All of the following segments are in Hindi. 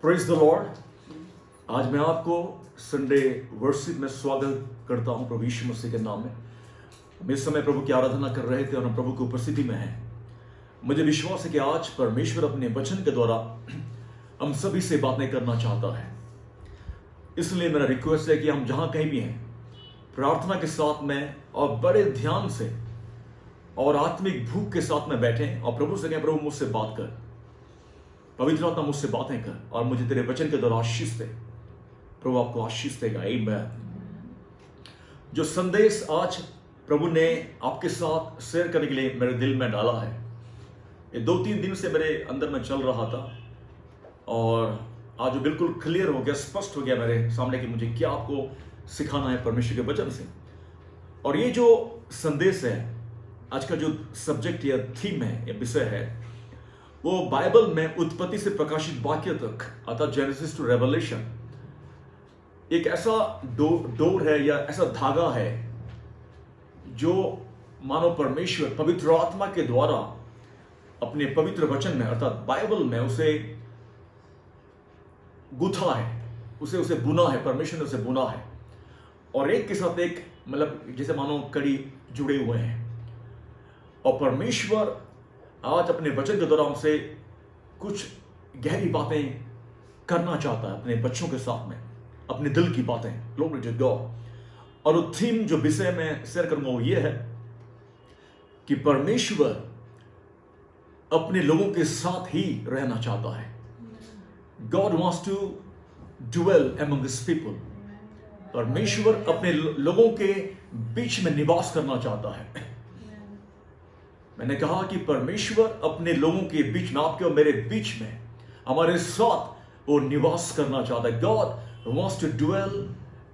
Praise the Lord. आज मैं आपको संडे वर्शिप में स्वागत करता हूं प्रभु यीशु मसीह के नाम में। हम इस समय प्रभु की आराधना कर रहे थे और हम प्रभु की उपस्थिति में हैं। मुझे विश्वास है कि आज परमेश्वर अपने वचन के द्वारा हम सभी से बातें करना चाहता है। इसलिए मेरा रिक्वेस्ट है कि हम जहां कहीं भी हैं, प्रार्थना के साथ में और बड़े ध्यान से और आत्मिक भूख के साथ में बैठें और प्रभु से कहें, प्रभु मुझसे बात कर, पवित्र आत्मा मुझसे बातें कर और मुझे तेरे वचन के द्वारा आशीष दे। प्रभु आपको आशीष देगा। आमीन। जो संदेश आज प्रभु ने आपके साथ शेयर करने के लिए मेरे दिल में डाला है, ये 2-3 दिन से मेरे अंदर में चल रहा था और आज वो बिल्कुल क्लियर हो गया, स्पष्ट हो गया मेरे सामने कि मुझे क्या आपको सिखाना है परमेश्वर के वचन से। और ये जो संदेश है, आज का जो सब्जेक्ट या थीम है या विषय है, वो बाइबल में उत्पत्ति से प्रकाशित वाक्य तक अर्थात जेनेसिस टू रेवलेशन एक ऐसा डोर है या ऐसा धागा है जो मानो परमेश्वर पवित्र आत्मा के द्वारा अपने पवित्र वचन में अर्थात बाइबल में उसे गुथा है, उसे बुना है, परमेश्वर ने उसे बुना है और एक के साथ एक मतलब जैसे मानो कड़ी जुड़े हुए हैं। और परमेश्वर आज अपने वचन के द्वारा हमसे कुछ गहरी बातें करना चाहता है अपने बच्चों के साथ में, अपने दिल की बातें। Glory to God. और वो थीम जो विषय में शेयर करूंगा वो ये है कि परमेश्वर अपने लोगों के साथ ही रहना चाहता है। God wants to dwell among his people. परमेश्वर अपने लोगों के बीच में निवास करना चाहता है। मैंने कहा कि परमेश्वर अपने लोगों के बीच में, आपके और मेरे बीच में, हमारे साथ वो निवास करना चाहता है। God wants to dwell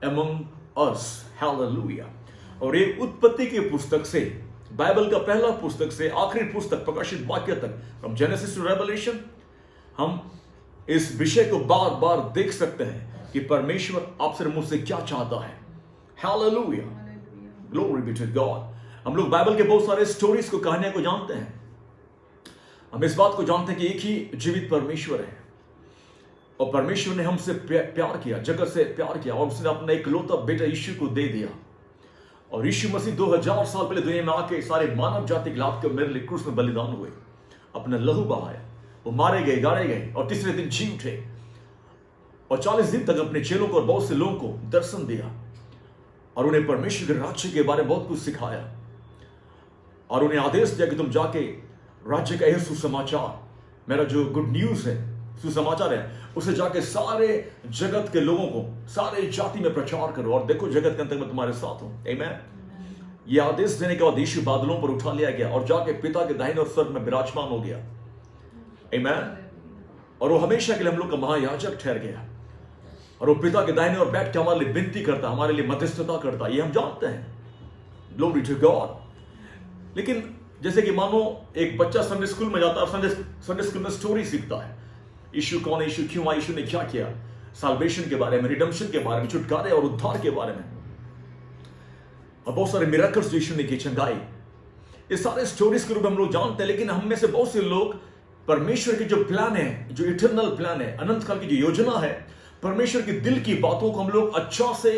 among us. Hallelujah. और ये उत्पत्ति की पुस्तक से, बाइबल का पहला पुस्तक से आखिरी पुस्तक प्रकाशित वाक्य तक, फ्रॉम जेनेसिस टू रेवलेशन, हम इस विषय को बार बार देख सकते हैं कि परमेश्वर आपसे मुझसे क्या चाहता है। Hallelujah. Glory be to God. हम लोग बाइबल के बहुत सारे स्टोरीज को, कहानियों को जानते हैं। हम इस बात को जानते हैं कि एक ही जीवित परमेश्वर है और परमेश्वर ने हमसे प्यार किया, जगत से प्यार किया और उसने अपना इकलौता बेटा यीशु को दे दिया। और यीशु मसीह 2000 साल पहले दुनिया में आके सारे मानव जाति के लाभ के मेरे लिए क्रूस में बलिदान हुए, अपना लहू बहाया, वो मारे गए, गाड़े गए और तीसरे दिन जी उठे और 40 दिन तक अपने चेलों को और बहुत से लोगों को दर्शन दिया और उन्हें परमेश्वर के राज्य के बारे में बहुत कुछ सिखाया और उन्हें आदेश दिया कि तुम जाके राज्य का यह सुसमाचार, मेरा जो गुड न्यूज है, सुसमाचार है, उसे जाके सारे जगत के लोगों को, सारे जाति में प्रचार करो और देखो जगत के अंत में तुम्हारे साथ हूं। आमीन। ये आदेश देने के बाद यीशु बादलों पर उठा लिया गया और जाके पिता के दाहिने और स्वर्ग में विराजमान हो गया। आमीन। और वो हमेशा के लिए हम लोग का महायाजक ठहर गया और वो पिता के दाहिने और बैठ के हमारे लिए विनती करता, हमारे लिए मध्यस्थता करता, ये हम जानते हैं। Glory to God. लेकिन जैसे कि मानो एक बच्चा संडे स्कूल में जाता है, संडे स्कूल में स्टोरी सीखता है, यीशु कौन है, यीशु क्यों आया, यीशु ने क्या किया, साल्वेशन के बारे में, रिडेम्पशन के बारे में, छुटकारे और उद्धार के बारे में और बहुत सारे मिरेकल्स यीशु ने किए, चंगाई, ये सारे स्टोरीज के रूप में हम लोग जानते हैं। लेकिन हम में से बहुत से लोग परमेश्वर की जो प्लान है, जो इटर्नल प्लान है, अनंत काल की जो योजना है, परमेश्वर के दिल की बातों को हम लोग अच्छा से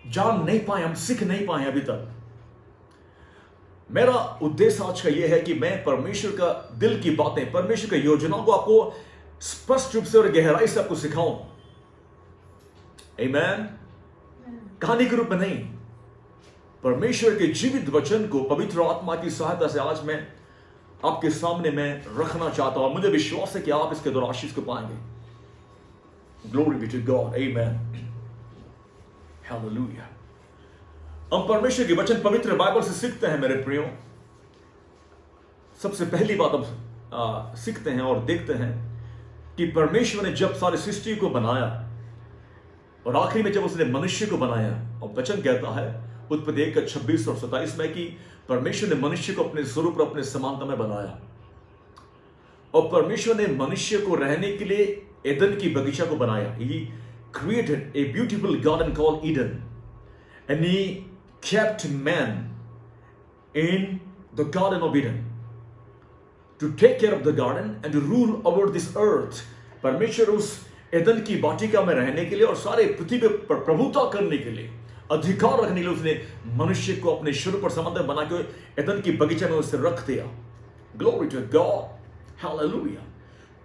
जान नहीं पाए, हम सीख नहीं पाए अभी तक। मेरा उद्देश्य आज का यह है कि मैं परमेश्वर का दिल की बातें, परमेश्वर की योजनाओं को आपको स्पष्ट रूप से और गहराई से आपको सिखाऊं। आमीन। कहानी के रूप में नहीं, परमेश्वर के जीवित वचन को पवित्र आत्मा की सहायता से आज मैं आपके सामने मैं रखना चाहता हूं और मुझे विश्वास है कि आप इसके द्वारा आशीष को पाएंगे। Glory be to God. आमीन। हालेलुया। हम परमेश्वर के वचन पवित्र बाइबल से सीखते हैं मेरे प्रियो। सबसे पहली बात हम सीखते हैं और देखते हैं कि परमेश्वर ने जब सारी सृष्टि को बनाया और आखिरी में जब उसने मनुष्य को बनाया, और वचन कहता है उत्पत्ति 1:26 और 27 में कि परमेश्वर ने मनुष्य को अपने स्वरूप और अपने समानता में बनाया और परमेश्वर ने मनुष्य को रहने के लिए एदन की बगीचा को बनाया। He created a beautiful garden called Eden and he kept man in the Garden of Eden to take care of the garden and to rule over this earth परमेश्वर उस एदन की वाटिका में रहने के लिए और सारे पृथ्वी पर प्रभुता करने के लिए, अधिकार रखने के लिए उसने मनुष्य को अपने शुरू पर समंदर बना के एदन की बगीचा में उसे रख दिया। Glory to God, hallelujah.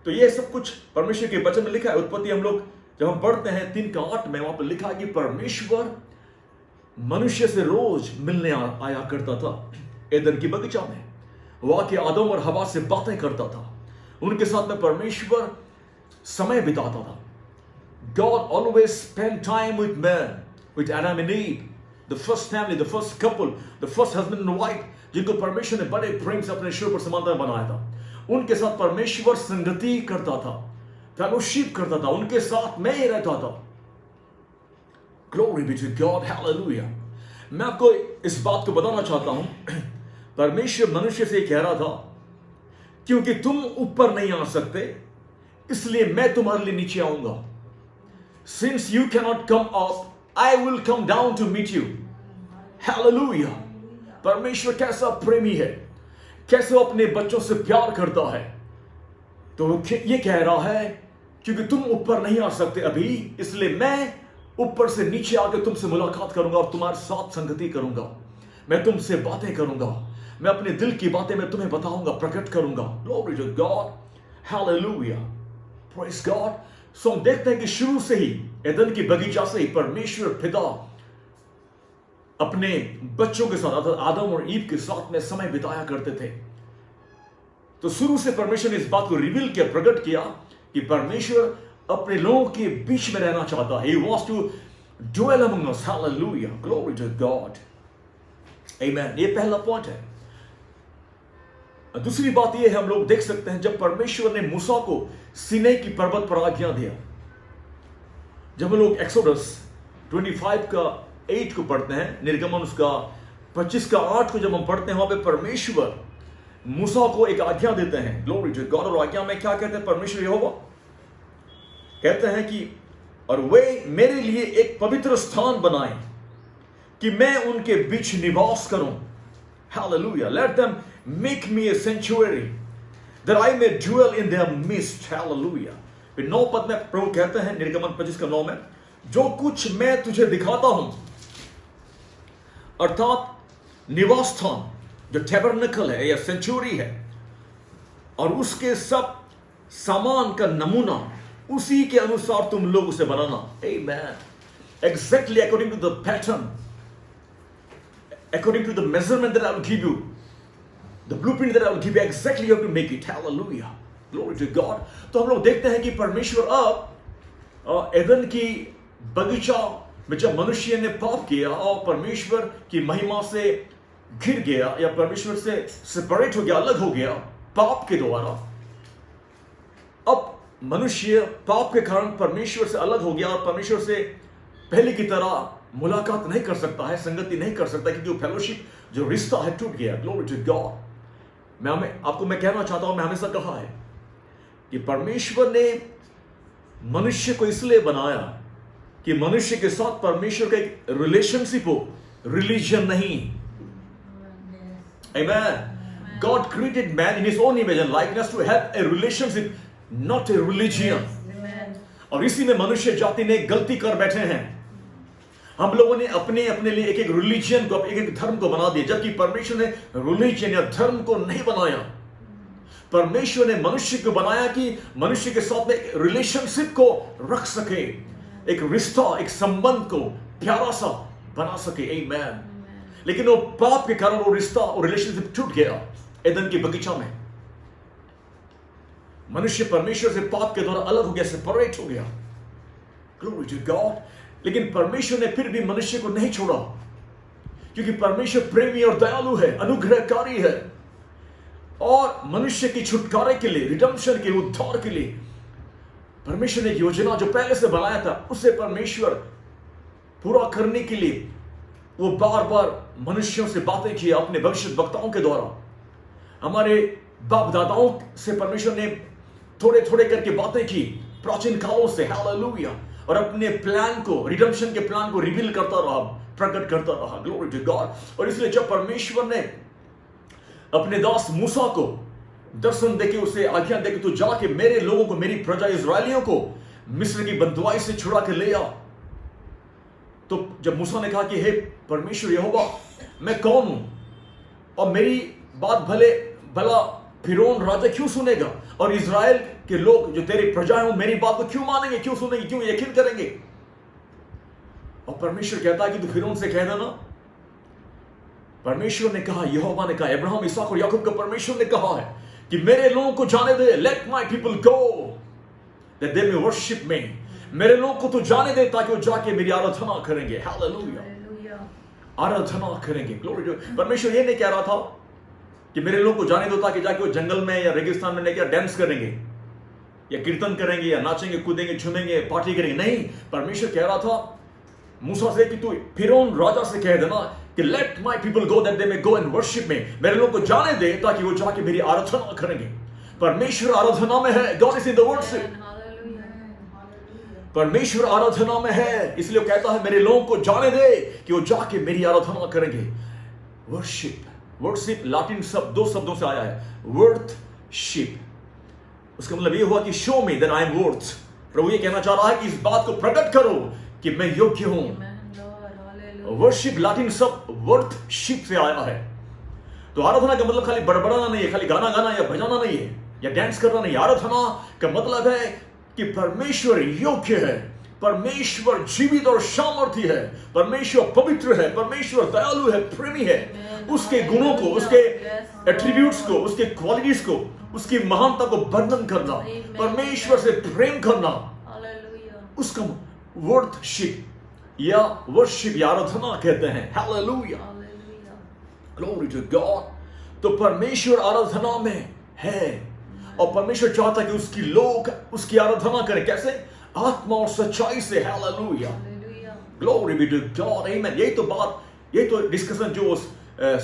तो ये सब कुछ परमेश्वर के वचन में लिखा है। उत्पत्ति हम लोग जब हम पढ़ते हैं 3:8 में, वहां पर लिखा है कि परमेश्वर मनुष्य से रोज मिलने आया करता था एदन की बगीचा में, वहां के आदम और हवा से बातें करता था, उनके साथ में परमेश्वर समय बिताता था। God always spent time with man, with Adam and Eve, the first family, the first couple, the first husband and wife, जिनको परमेश्वर ने बड़े प्रेम से अपने शुरू पर समानता बनाया था। उनके साथ परमेश्वर संगति करता था, फेलोशिप करता था, उनके साथ में ही रहता था। Glory be to God, hallelujah। मैं आपको इस बात को बताना चाहता हूं, परमेश्वर मनुष्य से कह रहा था, क्योंकि तुम ऊपर नहीं आ सकते इसलिए मैं तुम्हारे लिए नीचे आऊंगा। Since you cannot come up, I will come down to meet you। Hallelujah। परमेश्वर कैसा प्रेमी है, कैसे वो अपने बच्चों से प्यार करता है। तो ये कह रहा है, क्योंकि तुम ऊपर नहीं आ सकते अभी, इसलिए मैं ऊपर से नीचे आकर तुमसे मुलाकात करूंगा और तुम्हारे साथ संगति करूंगा। मैं तुमसे बातें करूंगा, मैं अपने दिल की बातें मैं तुम्हें बताऊंगा, प्रकट करूंगा। Glory to God, hallelujah, praise God। सो हम देखते हैं कि शुरू से ही एदन की बगीचा से ही परमेश्वर पिता अपने बच्चों के साथ, आदम और ईव के साथ में समय बिताया करते थे। तो शुरू से परमेश्वर ने इस बात को रिवील किया, प्रकट किया कि परमेश्वर अपने लोगों के बीच में रहना चाहता है। He wants to dwell among us, hallelujah, glory to God, amen। ये पहला पॉइंट है। दूसरी बात ये है, हम लोग देख सकते हैं जब परमेश्वर ने मूसा को सीनै की पर्वत पर आज्ञा दिया। जब हम लोग एक्सोडस 25 का 8 को पढ़ते हैं, निर्गमन उसका 25 का 8 को जब हम पढ़ते हैं, वहां पे परमेश्वर मूसा को एक आज्ञा देते हैं। Glory to God. और आज्ञा में क्या कहते हैं परमेश्वर यहोवा? कहते हैं कि और वे मेरे लिए एक पवित्र स्थान बनाए कि मैं उनके बीच निवास करूं। Hallelujah। Let them make me a sanctuary that I may dwell in their midst। Hallelujah। फिर 9 पद में प्रभु कहते हैं, निर्गमन 25 का 9 में, जो कुछ मैं तुझे दिखाता हूं, अर्थात निवास स्थान जो टैबरनेकल है या सेंचुरी है, और उसके सब सामान का नमूना उसी के अनुसार तुम लोग उसे बनाना। Amen। Exactly according to the pattern, according to the measurement that I will give you, the blueprint that I will give you, exactly you have to make it। Hallelujah, glory to God। तो हम लोग देखते हैं कि परमेश्वर अब एदन की बगीचा में जब मनुष्य ने पाप किया और परमेश्वर की महिमा से घिर गया या परमेश्वर से सेपरेट हो गया, अलग हो गया पाप के द्वारा, अब मनुष्य पाप के कारण परमेश्वर से अलग हो गया और परमेश्वर से पहले की तरह मुलाकात नहीं कर सकता है, संगति नहीं कर सकता, क्योंकि वो फेलोशिप जो रिश्ता है टूट गया। Glory to God. मैं कहना चाहता हूं, मैं हमेशा कहा है कि परमेश्वर ने मनुष्य को इसलिए बनाया कि मनुष्य के साथ परमेश्वर का एक रिलेशनशिप हो, रिलीजन नहीं। Amen। God created man in his own image and likeness to have a relationship, not a religion। और इसी में मनुष्य जाति ने गलती कर बैठे हैं। हम लोगों ने अपने अपने लिए एक एक रिलीजन को, एक एक धर्म को बना दिया, जबकि परमेश्वर ने रिलीजन या धर्म को नहीं बनाया। परमेश्वर ने मनुष्य को बनाया कि मनुष्य के साथ में एक रिलेशनशिप को रख सके, एक रिश्ता, एक संबंध को प्यारा सा बना सके। आमीन। लेकिन वो पाप के कारण वो रिश्ता और रिलेशनशिप टूट गया एदन की बगीचा में। मनुष्य परमेश्वर से पाप के द्वारा अलग हो गया, सेपरेट हो गया। Glory to God. लेकिन परमेश्वर ने फिर भी मनुष्य को नहीं छोड़ा, क्योंकि परमेश्वर प्रेमी और दयालु है, अनुग्रहकारी है, और मनुष्य की छुटकारे के लिए, रिडेम्पशन के, उद्धार के लिए परमेश्वर ने योजना जो पहले से बनाया था उसे परमेश्वर पूरा करने के लिए वो बार बार मनुष्यों से बातें की अपने भविष्यद्वक्ताओं के द्वारा। हमारे बाप दादाओं से परमेश्वर ने थोड़े थोड़े करके बातें की प्राचीन कालों से। हालेलुया। और अपने प्लान को, रिडेम्पशन के प्लान को रिवील करता रहा, प्रकट करता रहा। Glory to God. और इसलिए जब परमेश्वर ने अपने दास मूसा को दर्शन देके उसे आज्ञा देके तू जाके मेरे लोगों को, मेरी प्रजा इजरायलियों को मिस्र की बंधुआई से छुड़ा के ले आ। तो जब मूसा ने कहा कि हे परमेश्वर यहोवा, मैं कौन हूं और मेरी बात भला फिरौन राजा क्यों सुनेगा, और इजराइल के लोग जो तेरी प्रजा है मेरी बात को क्यों मानेंगे, क्यों सुनेंगे, क्यों यकीन करेंगे। और परमेश्वर कहता है कि तू फिरौन से कह देना। परमेश्वर ने कहा, यहोवा ने कहा, अब्राहम, इसहाक और याकूब का परमेश्वर ने कहा है कि मेरे लोगों को जाने दे, let my people go that they may worship me. मेरे लोगों को तो जाने दे ताकि वो जाके मेरी आराधना करेंगे। हालेलुया, आराधना करेंगे। Glory to. परमेश्वर ये नहीं कह रहा था कि मेरे लोगों को जाने दो ताकि जाके वो जंगल में या रेगिस्तान में क्या डांस करेंगे या कीर्तन करेंगे या नाचेंगे, कूदेंगे, झूमेंगे, पार्टी करेंगे। नहीं, परमेश्वर कह रहा था मूसा से कि तू फिरौन राजा से कह देना कि let my people go that they may go and worship me. मेरे लोगों को जाने दे ताकि वो जाके मेरी आराधना करेंगे। परमेश्वर आराधना में है। God is in the worship. परमेश्वर आराधना में है, इसलिए वो कहता है मेरे लोगों को जाने दे कि वो जाके मेरी आराधना करेंगे। वर्शिप, वर्शिप लैटिन शब्द, दो शब्दों से आया है, वर्थशिप। उसका मतलब ये हुआ कि show me then I am worth. प्रभु ये कहना चाह रहा है कि इस बात को प्रकट करो कि मैं योग्य हूं। वर्शिप लैटिन शब्द वर्थशिप से आया है। तो आराधना का मतलब खाली बड़बड़ाना नहीं है, खाली गाना गाना या बजाना नहीं है या डांस करना नहीं। आराधना का मतलब है कि परमेश्वर योग्य है, परमेश्वर जीवित और सामर्थी है, परमेश्वर पवित्र है, परमेश्वर दयालु है, प्रेमी है। उसके गुणों को, उसके एट्रीब्यूट्स को, उसके क्वालिटीज को, उसकी महानता को वर्णन करना, परमेश्वर से प्रेम करना, उसका वर्शिप या वर्शिप या आराधना कहते हैं। Hallelujah, glory to God. तो परमेश्वर आराधना में है और परमेश्वर चाहता है कि उसकी लोग उसकी आराधना करें। कैसे? आत्मा और सच्चाई से। Hallelujah, glory be to God, amen. यही तो बात, यही तो डिस्कशन जो उस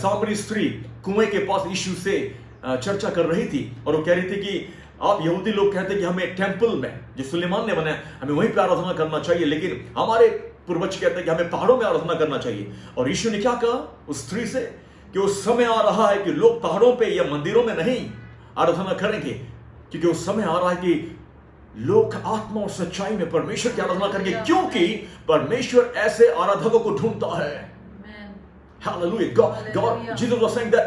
सामरी स्त्री कुएं के पास यीशु से चर्चा कर रही थी। और वो कह रही थी कि आप यहूदी लोग कहते हैं कि हमें टेंपल में जो सुलेमान ने बनाया हमें वहीं पे आराधना करना चाहिए, लेकिन हमारे पूर्वज कहते हैं कि हमें पहाड़ों में आराधना करना चाहिए। और यीशु ने क्या कहा उस स्त्री से कि उस समय आ रहा है कि लोग पहाड़ों पे या मंदिरों में नहीं आराधना करेंगे, क्योंकि उस समय आ रहा है कि लोग आत्मा और सच्चाई में परमेश्वर की आराधना करेंगे, क्योंकि परमेश्वर ऐसे आराधकों को ढूंढता है। Hallelujah. God, Jesus was saying that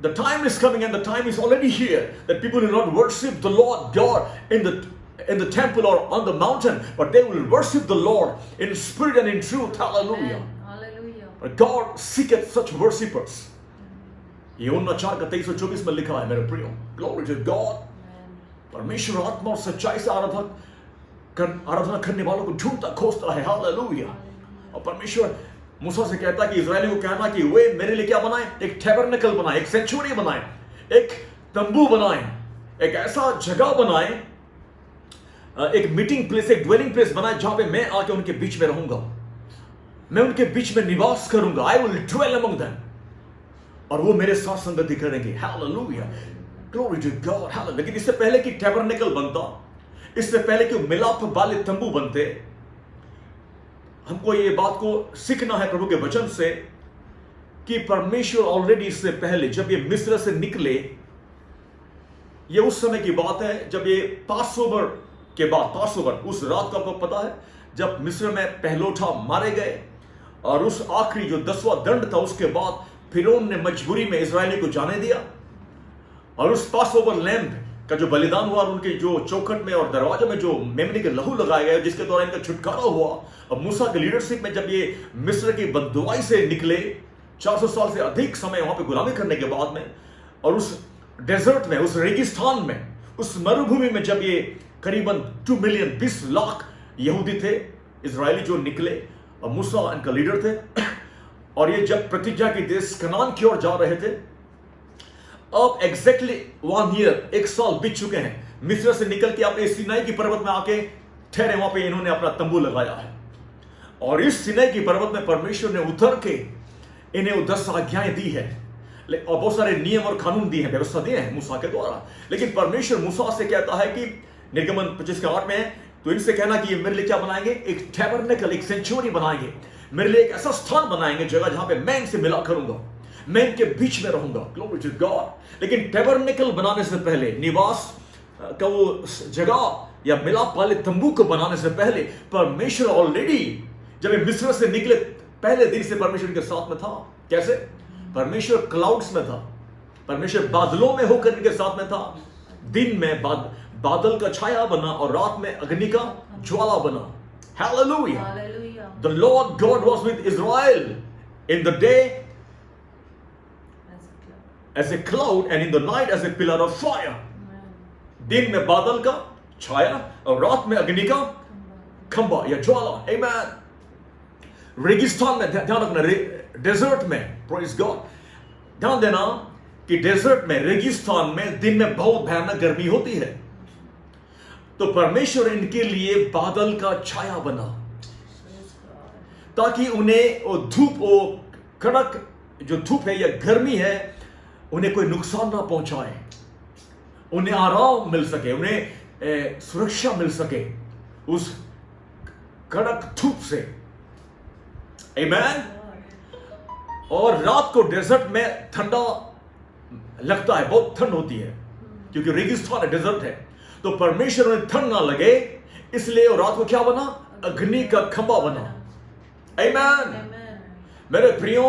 the time is coming and the time is already here that people will not worship the Lord God in the temple or on the mountain, but they will worship the Lord in spirit and in truth. Hallelujah. Hallelujah. But God seeketh such worshippers. यूहन्ना 4:23-24 में लिखा है मेरे प्रियो। Glory to God. परमेश्वर आत्मा और सच्चाई से आराधना करने वालों को ढूंढता खोजता है। हालेलुया। और परमेश्वर मूसा से कहता है कि इजरायली को कहना कि वे मेरे लिए क्या बनाए, एक टैबरनेकल बनाए, एक सेंचुरी बनाए, एक तंबू बनाए, एक ऐसा जगह बनाए, एक मीटिंग प्लेस, एक ड्वेलिंग प्लेस बनाए जहां पे मैं आके उनके बीच में रहूंगा, मैं उनके बीच में निवास करूंगा। I will dwell among them, और वो मेरे साथ संगति करेंगे। Hallelujah, glory to God. Hallelujah. लेकिन इससे पहले कि टैबरनेकल बनता, इससे पहले कि मिलाप वाले तंबू बनते, हमको ये बात को सीखना है प्रभु के वचन से कि परमेश्वर ऑलरेडी इससे पहले जब ये मिस्र से निकले, ये उस समय की बात है जब ये पासओवर के बाद, पासओवर उस रात को आपको पता है जब मिस्र में पहलोठा मारे गए और उस आखिरी जो 10वां दंड था उसके बाद फिरौन ने मजबूरी में इजरायली को जाने दिया। और उस पासओवर लैम्ब का जो बलिदान हुआ और उनके जो चौखट में और दरवाजे में जो मेमने के लहू लगाए गए जिसके द्वारा इनका छुटकारा हुआ। और मूसा के लीडरशिप में जब ये मिस्र की बंधुआई से निकले, 400 साल से अधिक समय वहां पे गुलामी करने के बाद में, और उस डेजर्ट में, उस रेगिस्तान में, उस मरुभूमि में जब ये करीबन 2 मिलियन 20 लाख यहूदी थे इजरायली जो निकले, और मूसा इनका लीडर थे, और ये जब प्रतिज्ञा की देश कनान की ओर जा रहे थे, अब एग्जैक्टली 1 ईयर, 1 साल बीत चुके हैं मिस्र से निकल के अपने सीनाई की पर्वत में आके ठहरे। वहां पे इन्होंने अपना तंबू लगाया है, और इस सीनाई की पर्वत में परमेश्वर ने उतर के इन्हें 10 आज्ञाएं दी है और बहुत सारे नियम और कानून दिए हैं, व्यवस्था दिए हैं मूसा के द्वारा। लेकिन परमेश्वर मूसा से कहता है कि निर्गमन 25:8 में है, तो इनसे कहना कि ये मेरे लिए क्या बनाएंगे, एक टैबरनेकल, एक सेंचुरी बनाएंगे, मेरे लिए एक ऐसा स्थान बनाएंगे, जगह जहां पे मैं इनसे मिला करूंगा, मैं इनके बीच में रहूंगा। Glory to God. लेकिन टैबरनेकल बनाने से पहले, निवास का वो जगह या मिलाप वाले तंबू को बनाने से पहले, परमेश्वर ऑलरेडी जब ये मिस्र से निकले पहले दिन से परमेश्वर के साथ में था। कैसे? परमेश्वर क्लाउड्स में था, परमेश्वर बादलों में होकर इनके साथ में था। दिन में बादल का छाया बना और रात में अग्नि का ज्वाला बना। Hallelujah. The Lord God was with Israel in the day as a cloud and in the night as a pillar of fire. दिन में बादल का छाया और रात में अग्नि का खंबा या ज्वाला। Amen. रेगिस्तान में ध्यान रखना, डेजर्ट में, praise God, ध्यान देना कि डेजर्ट में, रेगिस्तान में दिन में बहुत भयानक गर्मी होती है। तो परमेश्वर इनके लिए बादल का छाया बना ताकि उन्हें वो धूप, वो कड़क जो धूप है या गर्मी है, उन्हें कोई नुकसान ना पहुंचाए, उन्हें आराम मिल सके, उन्हें सुरक्षा मिल सके उस कड़क धूप से। आमीन। और रात को डेजर्ट में ठंडा लगता है, बहुत ठंड होती है क्योंकि रेगिस्तान है, डेजर्ट है। तो परमेश्वर उन्हें ठंड ना लगे इसलिए और रात को क्या बना? अग्नि का खंबा बना। आमीन। मेरे प्रियो,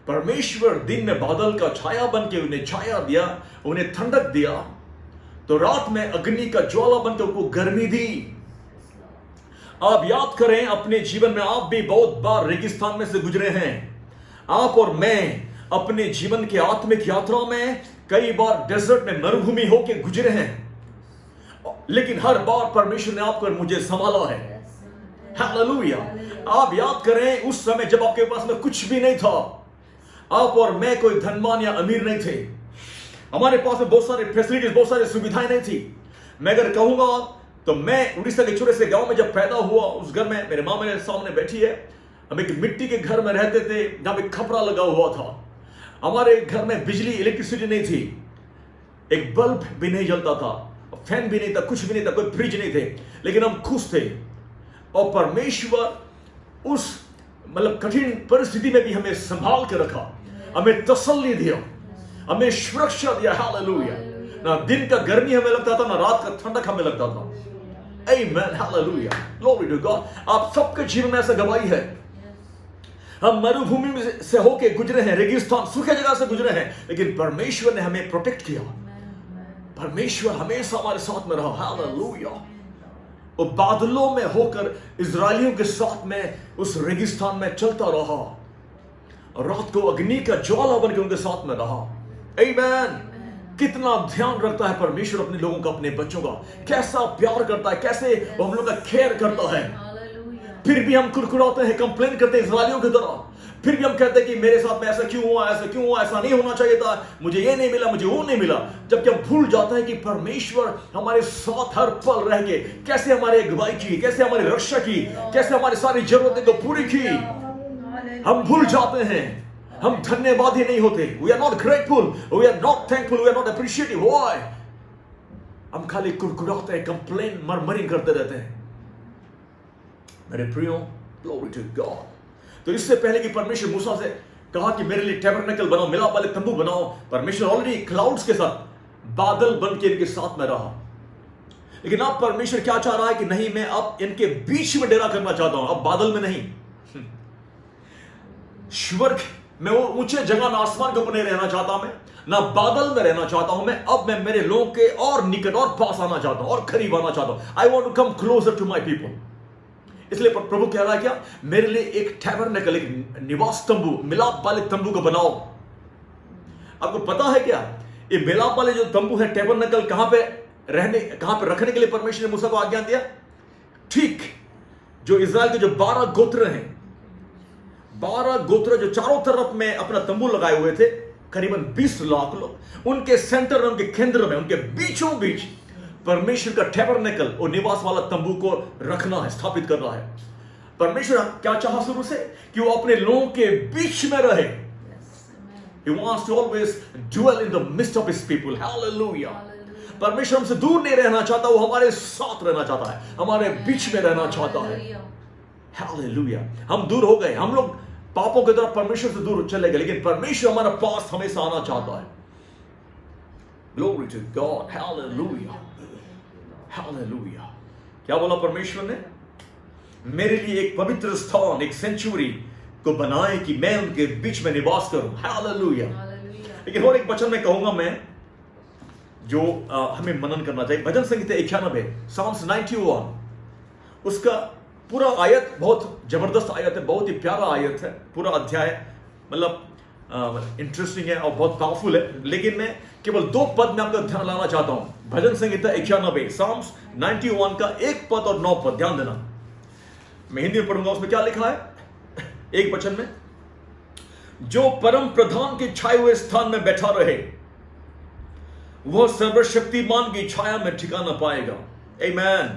परमेश्वर दिन में बादल का छाया बन के उन्हें छाया दिया, उन्हें ठंडक दिया, तो रात में अग्नि का ज्वाला बनकर उनको गर्मी दी। आप याद करें अपने जीवन में, आप भी बहुत बार रेगिस्तान में से गुजरे हैं। आप और मैं अपने जीवन के आत्मिक यात्रा में कई बार डेजर्ट में, मरुभूमि होकर गुजरे हैं, लेकिन हर बार परमेश्वर ने आपको और मुझे संभाला है। हालेलुया। आप याद करें उस समय जब आपके पास में कुछ भी नहीं था, आप और मैं कोई धनवान या अमीर नहीं थे, हमारे पास में बहुत सारे फैसिलिटीज, बहुत सारी सुविधाएं नहीं थी। मैं अगर कहूंगा तो मैं उड़ीसा के छोटे से गांव में जब पैदा हुआ, उस घर में मेरे माँ मेरे सामने बैठी है, हम एक मिट्टी के घर में रहते थे जहां पे खपरा लगा हुआ था। हमारे घर में बिजली, इलेक्ट्रिसिटी नहीं थी, एक बल्ब भी नहीं जलता था, फैन भी नहीं था, कुछ भी नहीं था, कोई फ्रिज नहीं थे, लेकिन हम खुश थे। और परमेश्वर उस कठिन परिस्थिति में भी हमें संभाल के रखा, हमें तसल्ली दिया, हमें सुरक्षा दिया। हालेलुया। ना दिन का गर्मी हमें लगता था, ना रात का ठंडक हमें लगता था। आमीन। हालेलुया। Glory to God. आप सबके जीवन में ऐसा गवाही है। हम मरुभूमि से होके गुजरे हैं, रेगिस्तान, सूखे जगह से गुजरे हैं, लेकिन परमेश्वर ने हमें प्रोटेक्ट किया। परमेश्वर हमेशा हमारे साथ में रहा। हालेलुया। वो बादलों में होकर इजरायलियों के साथ में उस रेगिस्तान में चलता रहा और रात को अग्नि का ज्वाला बनकर उनके साथ में रहा। आमीन। कितना ध्यान रखता है परमेश्वर अपने लोगों का, अपने बच्चों का, कैसा प्यार करता है, कैसे वो हम लोग का केयर करता है। फिर भी हम कुड़कुड़ाते हैं, कंप्लेन करते हैं इजरायलियों की तरह, फिर भी हम कहते हैं कि मेरे साथ में ऐसा क्यों हुआ, ऐसा क्यों हुआ, ऐसा नहीं होना चाहिए था, मुझे ये नहीं मिला, मुझे वो नहीं मिला। जबकि हम भूल जाते हैं कि परमेश्वर हमारे साथ हर पल रह के कैसे हमारी अगुवाई की, कैसे हमारी रक्षा की, कैसे हमारी सारी जरूरतें को पूरी की। हम भूल जाते हैं, हम धन्यवादी नहीं होते। We are not grateful, we are not thankful, we are not appreciative. Why? हम खाली कुड़कुड़ाते हैं, कंप्लेन, मरमरिंग करते रहते हैं। मेरे प्रियो, ग्लोरी टू गॉड। तो इससे पहले कि परमेश्वर मूसा से कहा कि मेरे लिए टैबरनेकल बनाओ, मिलाप वाले तंबू बनाओ, परमेश्वर ऑलरेडी क्लाउड्स के साथ, बादल बन के इनके साथ में रहा। लेकिन अब परमेश्वर क्या चाह रहा है कि नहीं, मैं अब इनके बीच में डेरा करना चाहता हूं, अब बादल में नहीं। स्वर्ग में, वो ऊंचे जगह में, आसमान के ऊपर नहीं रहना चाहता मैं, ना बादल में रहना चाहता हूं मैं। अब मैं मेरे लोगों के और निकट और पास आना चाहता हूं और करीब आना चाहता हूं। I want to come closer to my people. इसलिए प्रभु कह रहा है क्या? मेरे लिए एक टैबरनेकल, एक निवास तंबू, मिलाप वाले तंबू को बनाओ। आपको पता है क्या, ये मिलाप वाले जो तंबू है, टैबरनेकल, कहां पे रखने के लिए परमेश्वर ने मूसा को आज्ञा दिया? ठीक जो इजराइल के जो 12 गोत्र हैं, 12 गोत्र जो चारों तरफ में अपना तंबू लगाए हुए थे, करीबन 20 लाख लोग, उनके सेंटर में, उनके केंद्र में, उनके बीचों बीच परमेश्वर का टैबरनेकल और निवास वाला तंबू को रखना है, स्थापित करना है। परमेश्वर क्या चाहा शुरू से? कि वो अपने लोगों के बीच में रहे। He wants to always dwell in the midst of his people. Hallelujah. परमेश्वर हमसे दूर नहीं रहना चाहता, वो हमारे साथ रहना चाहता है, हमारे बीच में रहना चाहता है। Hallelujah. हम दूर हो गए, हम लोग पापों की तरफ परमेश्वर से दूर चले गए, लेकिन परमेश्वर हमारा पास हमेशा आना चाहता है। Glory to God, hallelujah, hallelujah। क्या बोला परमेश्वर ने? मेरे लिए एक पवित्र स्थान, एक सेंचुरी को बनाए कि मैं उनके बीच में निवास करूं। हालेलुया। लेकिन और एक वचन में कहूंगा मैं, जो हमें मनन करना चाहिए। भजन संहिता 91, Psalms 91, उसका पूरा आयत बहुत जबरदस्त आयत है, बहुत ही प्यारा आयत है। पूरा अध्याय मतलब इंटरेस्टिंग है और बहुत पावरफुल है, लेकिन मैं केवल 2 पद में आपका ध्यान लाना चाहता हूं। भजन संहिता 91, Psalms 91 का 1 पद और 9 पद, ध्यान देना। मैं हिंदी में पढ़ूंगा, उसमें क्या लिखा है? एक वचन में, जो परम प्रधान के छाए हुए स्थान में बैठा रहे, वह सर्वशक्तिमान की छाया में ठिकाना पाएगा। Amen।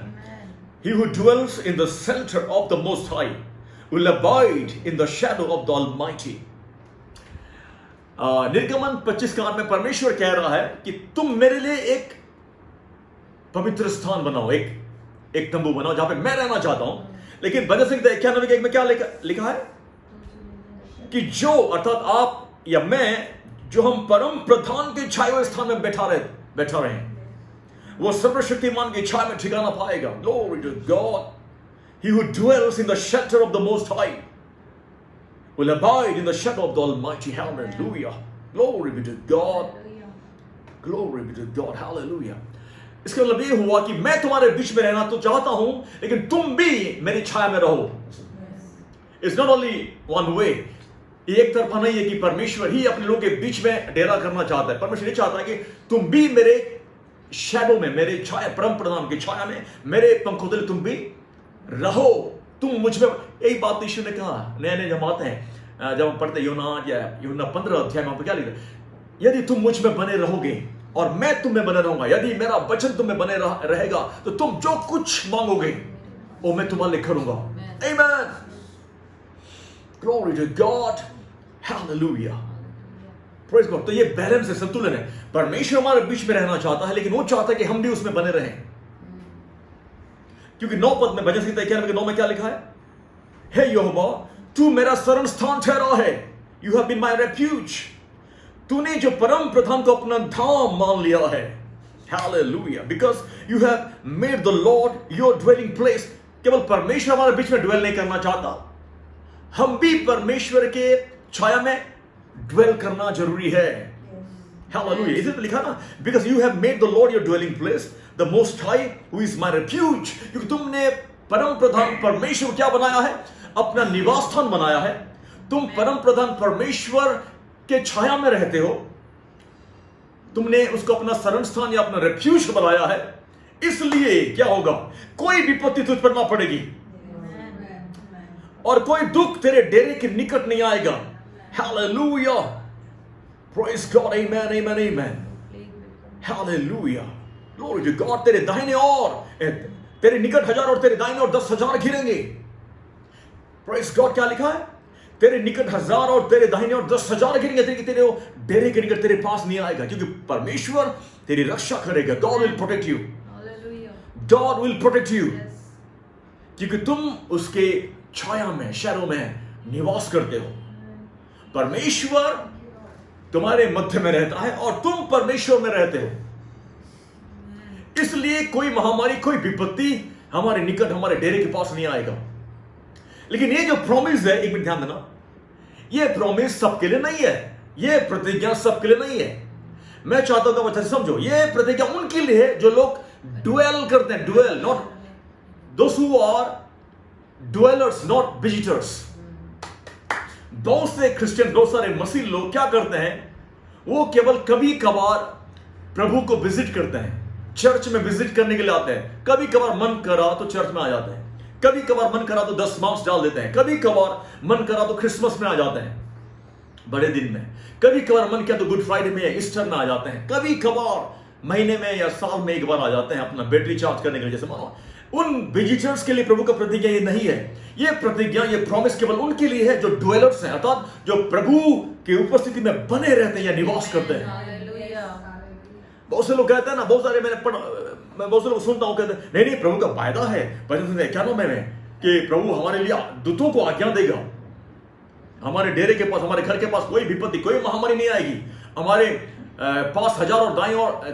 He who dwells in the center of the Most High will abide in the shadow of the Almighty। निर्गमन 25 में परमेश्वर कह रहा है कि तुम मेरे लिए एक पवित्र स्थान बनाओ, एक तंबू बनाओ जहां पे मैं रहना चाहता हूं। लेकिन भजन संहिता 91 के 1 में क्या लिखा है कि जो, अर्थात आप या मैं, जो हम परम प्रधान के छाए हुए स्थान में बैठा रहे, वो सर्वशक्तिमान की छाया में ठिकाना पाएगा। Glory to God। He who dwells in the shelter of the Most High will abide in the shadow of the Almighty। Hallelujah। Glory be to God। Glory be to God। Hallelujah। इसका मतलब ये हुआ कि मैं तुम्हारे बीच में रहना तो चाहता हूं, लेकिन तुम भी मेरी छाया में रहो। It's not only one way। एक तरफा नहीं है कि परमेश्वर ही अपने लोगों के बीच में डेरा करना चाहता है। परमेश्वर ये चाहता है कि तुम भी मेरे शैडो में, मेरे छाया, परम प्रधान की छाया में, मेरे पंखों तले तुम भी रहो। तुम मुझ में, यही बात यीशु ने कहा। नए जब आते हैं, जब हम पढ़ते यूहन्ना 15 अध्याय में क्या लिखा? यदि तुम मुझ में बने रहोगे और मैं तुम में बने रहूंगा, यदि मेरा वचन तुम में बने रहेगा, तो तुम जो कुछ मांगोगे वो मैं तुम्हारे लिए करूंगा। Amen। Glory to God। Hallelujah। Praise God। तो ये बैलेंस है, संतुलन है। परमेश्वर हमारे बीच में रहना चाहता है, लेकिन वो चाहता है कि हम भी उसमें बने रहें। क्योंकि 9 पद में, भजन संहिता 91 के 9 में क्या लिखा है? हे यहोवा, तू मेरा शरण स्थान ठहरा है। You have been my refuge. तूने जो परम प्रधान को अपना धाम मान लिया है। Hallelujah. Because you have made the Lord your dwelling place. केवल परमेश्वर हमारे बीच में ड्वेल नहीं करना चाहता, हम भी परमेश्वर के छाया में ड्वेल करना जरूरी है। हालेलुया। इसे तो लिखा ना, because you have made the Lord your dwelling place, the most high who is my refuge. क्योंकि तुमने परम प्रधान परमेश्वर क्या बनाया है? अपना निवास स्थान बनाया है। तुम परम प्रधान परमेश्वर के छाया में रहते हो, तुमने उसको अपना शरण स्थान या अपना रेफ्यूज बनाया है। इसलिए क्या होगा? कोई विपत्ति तुझ पर ना पड़ेगी और कोई दुख तेरे डेरे के निकट नहीं आएगा। Hallelujah. Praise God. Amen, amen, amen. Hallelujah. Glory to God. तेरे दाहिने ओर, तेरे निकट 1000 और तेरे दाहिने ओर 10,000 घिरेंगे। Praise God. क्या लिखा है? तेरे निकट 1000 और तेरे दाहिने ओर 10,000 घिरेंगे, तेरे डेरे के निकट तेरे पास नहीं आएगा, क्योंकि परमेश्वर तेरी रक्षा करेगा। God will protect you. God will protect you, क्योंकि तुम उसके छाया में, शैडो में निवास करते हो। परमेश्वर तुम्हारे मध्य में रहता है और तुम परमेश्वर में रहते हो। इसलिए कोई महामारी, कोई विपत्ति हमारे निकट, हमारे डेरे के पास नहीं आएगा। लेकिन ये जो प्रॉमिस है, एक मिनट ध्यान देना, ये प्रॉमिस सबके लिए नहीं है, ये प्रतिज्ञा सबके लिए नहीं है। मैं चाहता हूं कि बच्चे समझो, ये प्रतिज्ञा उनके लिए है जो लोग ड्वेल करते हैं। Dwell, not those who are dwellers, not visitors. बहुत से क्रिश्चियन, बहुत सारे मसीह लोग क्या करते हैं? वो केवल कभी कभार प्रभु को विजिट करते हैं, चर्च में विजिट करने के लिए आते हैं। कभी कभार मन करा तो चर्च में आ जाते हैं, कभी कभार मन करा तो 10 मांस डाल देते हैं, कभी कभार मन करा तो क्रिसमस में आ जाते हैं, बड़े दिन में। कभी कभार मन किया तो गुड फ्राइडे में या ईस्टर में आ जाते हैं। कभी कभार महीने में या साल में एक बार आ जाते हैं अपना बैटरी चार्ज करने के लिए, जैसे मानो। उन विजिटर्स के लिए प्रभु का प्रतिज्ञा ये नहीं है। ये प्रतिज्ञा, ये प्रॉमिस केवल उनके लिए है जो ड्वेलर्स हैं, अर्थात जो प्रभु की उपस्थिति में बने रहते हैं या निवास करते हैं। बहुत से लोग कहते हैं ना, बहुत सारे मैं बहुत से लोग सुनता हूं, कहते हैं नहीं प्रभु का वायदा है भजन 91 में कि प्रभु हमारे लिए दूतों को आज्ञा देगा, हमारे डेरे के पास, हमारे घर के पास कोई विपत्ति, कोई महामारी नहीं आएगी। हमारे पास 1000 और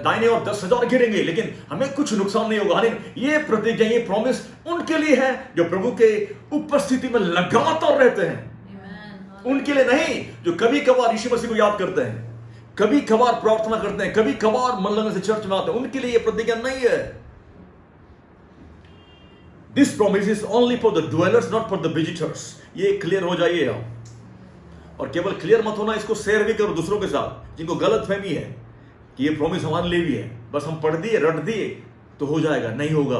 दाहिने और 10,000 गिरेंगे, लेकिन हमें कुछ नुकसान नहीं होगा। ये प्रतिज्ञा, ये प्रॉमिस उनके लिए है जो प्रभु के उपस्थिति में लगातार रहते हैं। उनके लिए नहीं जो कभी कभार यीशु मसीह को याद करते हैं, कभी कभार प्रार्थना करते हैं, कभी कभार मन लगने से चर्च में आते हैं। उनके लिए ये प्रतिज्ञा नहीं है। This promise is only for the dwellers, not for the visitors. ये क्लियर हो जाइए आप। और केवल क्लियर मत होना, इसको शेयर भी करो दूसरों के साथ जिनको गलत फहमी है कि ये प्रॉमिस हमारे लिए भी है, बस हम पढ़ दिए रट दिए तो हो जाएगा, नहीं होगा।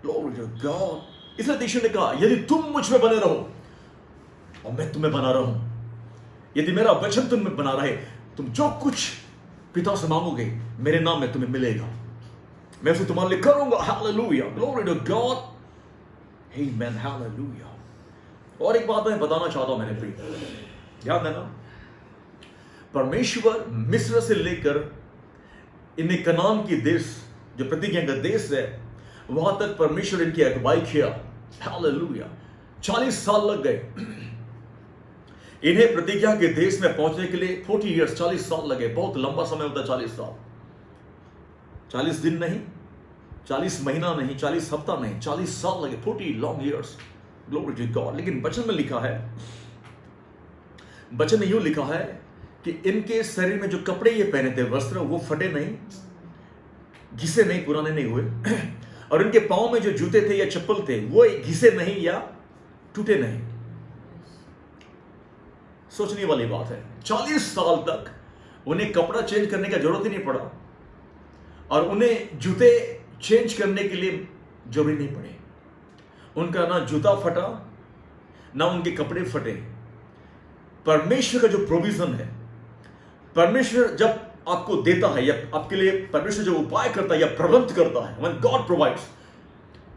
Glory to God। इसलिए यीशु ने कहा यदि तुम मुझ में बने रहो और मैं तुम्हें बना रहूं, यदि मेरा वचन तुम में बना रहे, तुम जो कुछ पिता से मांगोगे मेरे नाम में तुम्हें मिलेगा, मैं उसे तुम्हारे लिए करूंगा। Hallelujah, glory to God, amen, hallelujah. और एक बात मैं बताना चाहता हूं मेरे प्रिय, याद है ना, परमेश्वर मिस्र से लेकर इन्हें कनान की देश, जो प्रतिज्ञा का देश है, वहां तक परमेश्वर इनकी अगुवाई किया। हालेलुया, 40 साल लग गए इन्हें प्रतिज्ञा के देश में पहुंचने के लिए। 40 इयर्स, 40 साल लगे। बहुत लंबा समय होता है 40 साल। 40 दिन नहीं, 40 महीना नहीं, 40 हफ्ता नहीं, 40 साल लगे। 40 long years, glory to God. लेकिन वचन में लिखा है, वचन में यूं लिखा है कि इनके शरीर में जो कपड़े ये पहने थे, वस्त्र, वो फटे नहीं, घिसे नहीं, पुराने नहीं हुए। और इनके पांव में जो जूते थे या चप्पल थे, वो घिसे नहीं या टूटे नहीं। सोचने वाली बात है। 40 साल तक उन्हें कपड़ा चेंज करने का जरूरत ही नहीं पड़ा और उन्हें जूते चेंज करने के लिए जरूरी नहीं पड़े। उनका ना जूता फटा, ना उनके कपड़े फटे। परमेश्वर का जो प्रोविजन है, परमेश्वर जब आपको देता है या आपके लिए परमेश्वर जो उपाय करता है या प्रबंध करता है, when God provides,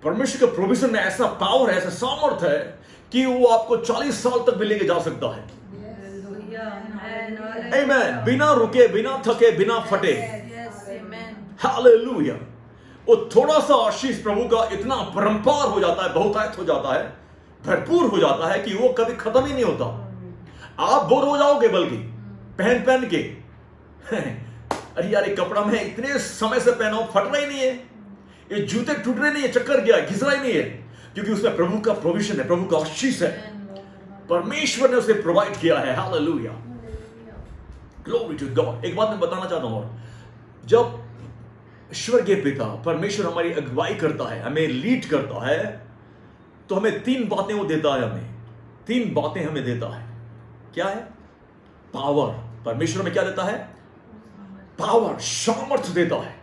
परमेश्वर के प्रोविजन में ऐसा पावर है, ऐसा सामर्थ्य है कि वो आपको 40 साल तक भी लेके जा सकता है। आमेन, बिना रुके, बिना थके, बिना फटे। हालेलुया। वो थोड़ा सा आशीष प्रभु का इतना परंपार हो जाता है, बहुतायत हो जाता है, भरपूर हो जाता है कि वो कभी खत्म ही नहीं होता। आप बोर हो जाओगे बल्कि पहन के अरे यार ये कपड़ा मैं इतने समय से पहना हूं, फट रहा ही नहीं है, ये जूते टूट रहे नहीं है, चक्कर गया, घिस रहा ही नहीं है, क्योंकि उसमें प्रभु का प्रोविजन है, प्रभु का आशीष है, परमेश्वर ने उसे प्रोवाइड किया है। Hallelujah, glory to God. एक बात मैं बताना चाहता हूं, जब ईश्वर के पिता परमेश्वर हमारी अगुवाई करता है, हमें लीड करता है, तो हमें 3 बातें वो देता है। हमें 3 बातें हमें देता है। क्या है? पावर। परमेश्वर में क्या देता है? पावर, सामर्थ्य देता है।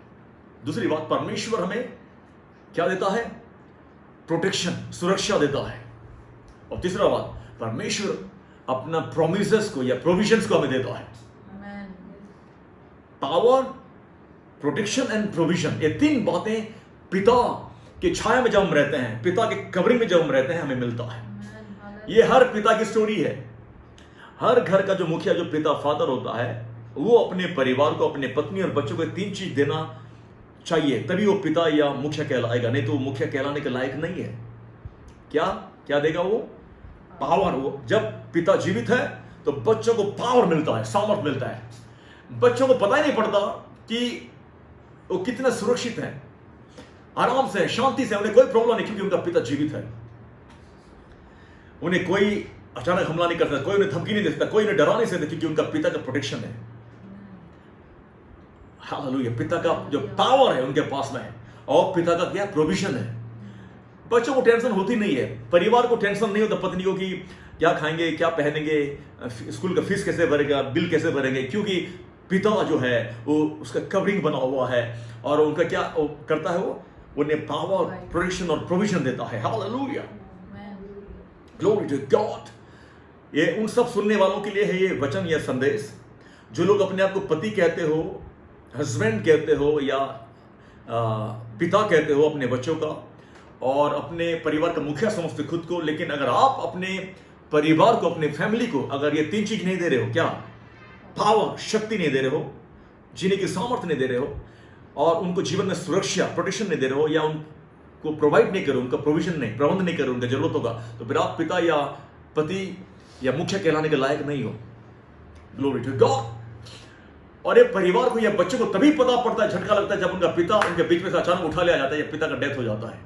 दूसरी बात, परमेश्वर हमें क्या देता है? प्रोटेक्शन, सुरक्षा देता है। और तीसरा बात, परमेश्वर अपना प्रोमिसेस को या प्रोविजंस को हमें देता है। पावर, प्रोटेक्शन एंड प्रोविजन, ये 3 बातें पिता के छाया में जब हम रहते हैं, पिता के कवरिंग में जब हम रहते हैं, हमें मिलता है। ये हर पिता की स्टोरी है। हर घर का जो मुखिया, जो पिता, फादर होता है, वो अपने परिवार को, अपने पत्नी और बच्चों को 3 चीज देना चाहिए, तभी वो पिता या मुखिया कहलाएगा, नहीं तो वो मुखिया कहलाने के लायक नहीं है। क्या क्या देगा वो? पावर। वो जब पिता जीवित है तो बच्चों को पावर मिलता है, सामर्थ मिलता है। बच्चों को पता ही नहीं पड़ता कि वो कितना सुरक्षित है, आराम से, शांति से, उन्हें कोई प्रॉब्लम नहीं, क्योंकि उनका पिता जीवित है। उन्हें कोई अचानक हमला नहीं कर सकता, कोई उन्हें धमकी नहीं दे सकता, कोई उन्हें डरा नहीं सकता, क्योंकि उनका पिता का प्रोटेक्शन है। हालेलुया, पिता का जो पावर है उनके पास में है, और पिता का क्या प्रोविजन है। बच्चों को टेंशन होती नहीं है, परिवार को टेंशन नहीं होता पत्नी को कि क्या खाएंगे, क्या पहनेंगे, स्कूल का फीस कैसे भरेगा, बिल कैसे भरेंगे, क्योंकि पिता जो है वो उसका कवरिंग बना हुआ है, और उनका क्या वो करता है, वो उन्हें पावर, प्रोटेक्शन और प्रोविजन देता है। Hallelujah, glory to God. ये उन सब सुनने वालों के लिए है ये वचन, या संदेश, जो लोग अपने आप को पति कहते हो, हस्बैंड कहते हो, या पिता कहते हो अपने बच्चों का, और अपने परिवार का मुखिया समझते खुद को। लेकिन अगर आप अपने परिवार को, अपने फैमिली को अगर ये 3 चीज नहीं दे रहे हो, क्या? पावर, शक्ति नहीं दे रहे हो, जीने की सामर्थ्य नहीं दे रहे हो, और उनको जीवन में सुरक्षा, प्रोटेक्शन नहीं दे रहे हो, या उनको प्रोवाइड नहीं करो, उनका प्रोविजन नहीं, प्रबंध नहीं करो उनकी जरूरतों का, तो फिर आप पिता या पति या मुखिया कहलाने के लायक नहीं हो। Glory to God. और ये परिवार को या बच्चे को तभी पता पड़ता है, झटका लगता है, जब उनका पिता उनके बीच में से अचानक उठा लिया जाता है या पिता का डेथ हो जाता है।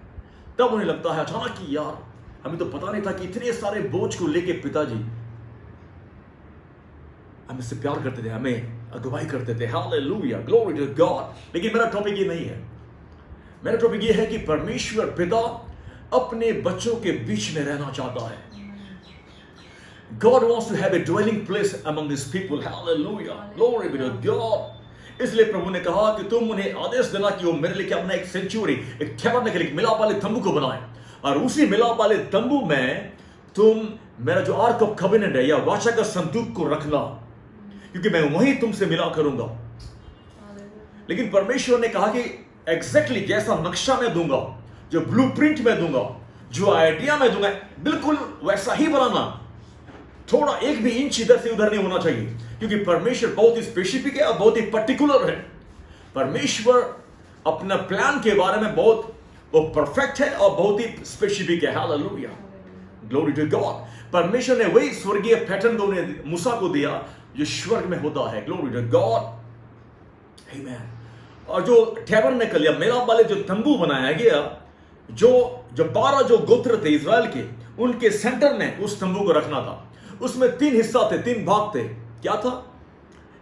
तब उन्हें लगता है अचानक कि यार हमें तो पता नहीं था कि इतने सारे बोझ को लेके पिताजी हमें से प्यार करते थे, हमें अगुवाई करते थे। Hallelujah, glory to God. लेकिन मेरा टॉपिक ये नहीं है। मेरा टॉपिक ये है कि परमेश्वर पिता अपने बच्चों के बीच में रहना चाहता है। God wants to have a dwelling place among his people. Hallelujah. Glory be to God. इसलिए प्रभु ने कहा कि तुम उन्हें आदेश देना कि वो मेरे लिए अपना एक सेंचुरी, एक टैबरनेकल, एक मिलाप वाले तंबू को बनाए, और उसी मिलाप वाले तंबू में तुम मेरा जो आर्क ऑफ कवेनेंट है या वाचा का संदूक को रखना, क्योंकि मैं वहीं तुमसे मिला करूंगा। लेकिन परमेश्वर ने कहा कि एग्जैक्टली जैसा नक्शा मैं दूंगा, जो ब्लूप्रिंट मैं दूंगा, जो आइडिया मैं दूंगा, बिल्कुल वैसा ही बनाना। थोड़ा एक भी इंच इधर से उधर नहीं होना चाहिए, क्योंकि परमेश्वर बहुत ही स्पेसिफिक है और बहुत ही पर्टिकुलर है। परमेश्वर अपना प्लान के बारे में बहुत वो परफेक्ट है और बहुत ही स्पेसिफिक है। Hallelujah, glory to God. परमेश्वर ने वही स्वर्गीय पैटर्न को मूसा को दिया जो स्वर्ग में होता है। ग्लोरी टू गॉड, आमीन। और जो टैबरनेकल या मिलाप वाले जो तंबू बनाया गया, जो 12 जो गोत्र थे इजराइल के, उनके सेंटर में उस तंबू को रखना था। उसमें 3 हिस्सा थे, 3 भाग थे। क्या था?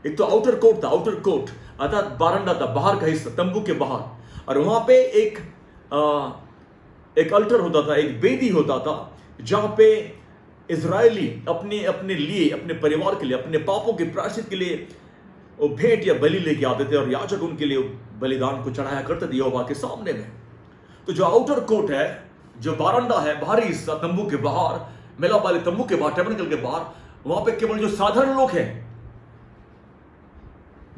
एक तो आउटर कोर्ट था, आउटर कोर्ट अर्थात बारंडा था, बाहर का हिस्सा, तंबू के बाहर। और वहां पे एक अल्टर होता था, एक वेदी होता था, जहां पे इजरायली अपने अपने लिए, अपने परिवार के लिए, अपने पापों के प्रायश्चित के लिए वो भेंट या बलि लेके आते थे, और याजक उनके लिए बलिदान को चढ़ाया करते थे यहोवा के सामने में। तो जो आउटर कोर्ट है, जो बारंडा है, बाहरी हिस्सा, तंबू के बाहर, मिलाप वाले तंबू के बाहर, टैबरनेकल के बाहर, वहां पे केवल जो साधारण लोग हैं,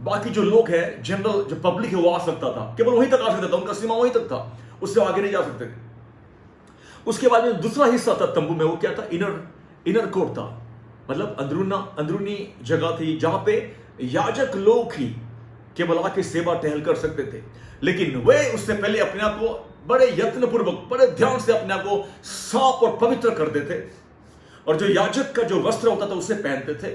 बाकी जो लोग हैं, जनरल जो पब्लिक है, वो आ सकता था, केवल वहीं तक आ सकता था, उनका सीमा वहीं तक था, उससे आगे नहीं जा सकते थे। उसके बाद में दूसरा हिस्सा था तंबू में, वो क्या था? इनर कोर्ट था, मतलब अंदरूनी जगह थी, जहां पे याजक लोग ही केवल आके सेवा टहल कर सकते थे। लेकिन वे उससे पहले अपने आप को बड़े यत्नपूर्वक, बड़े ध्यान से अपने आप को साफ और पवित्र करते थे, और जो याजक का जो वस्त्र होता था उसे पहनते थे,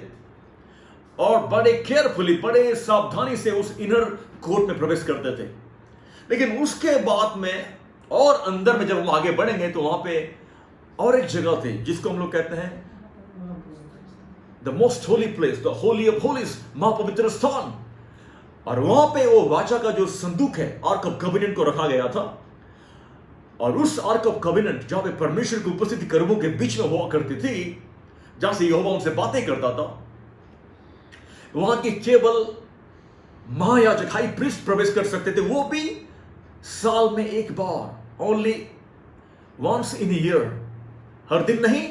और बड़े केयरफुली, बड़े सावधानी से उस इनर कोर्ट में प्रवेश करते थे। लेकिन उसके बाद में और अंदर में जब हम आगे बढ़ेंगे तो वहां पे और एक जगह थी जिसको हम लोग कहते हैं the most holy place, the holy of holies, महापवित्र स्थान। और वहां पे वो वाचा का जो संदूक है, आर्क ऑफ कवेनेंट को रखा गया था। और उस आर्क ऑफ कवेनेंट, जहां पे परमेश्वर की उपस्थिति कर्मों के बीच में हुआ करती थी, जहां से यहोवा उनसे बातें करता था, वहां के केवल महायाजक, हाई प्रीस्ट प्रवेश कर सकते थे, वो भी साल में एक बार, ओनली वंस इन ईयर। हर दिन नहीं,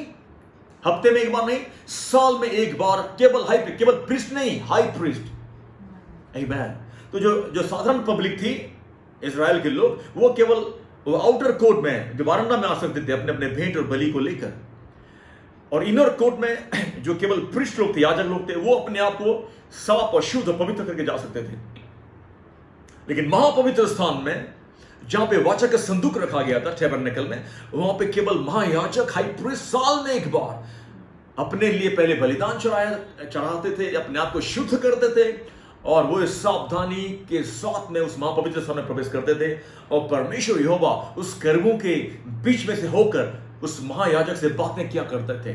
हफ्ते में एक बार नहीं, साल में एक बार, केवल प्रीस्ट नहीं, हाई प्रीस्ट। आमीन। तो जो साधारण पब्लिक थी, इजराइल के लोग, वो केवल वो आउटर कोर्ट में, जो बारंडा में आ सकते थे अपने अपने भेंट और बलि को लेकर, और इनर कोर्ट में जो केवल प्रीस्ट लोग थे, याजक लोग थे, वो अपने आप को साफ और शुद्ध और पवित्र करके जा सकते थे। लेकिन महापवित्र स्थान में, जहां पे वाचा का संदूक रखा गया था टैबरनेकल में, वहां पे केवल महायाजक, हाई प्रीस्ट साल में एक बार अपने लिए पहले बलिदान चढ़ाते थे, अपने आप को शुद्ध करते थे, और वो इस सावधानी के साथ में उस महापवित्र स्थान में प्रवेश करते थे। और परमेश्वर यहोवा उस कर्मों के बीच में से होकर उस महायाजक से बातें किया करते थे।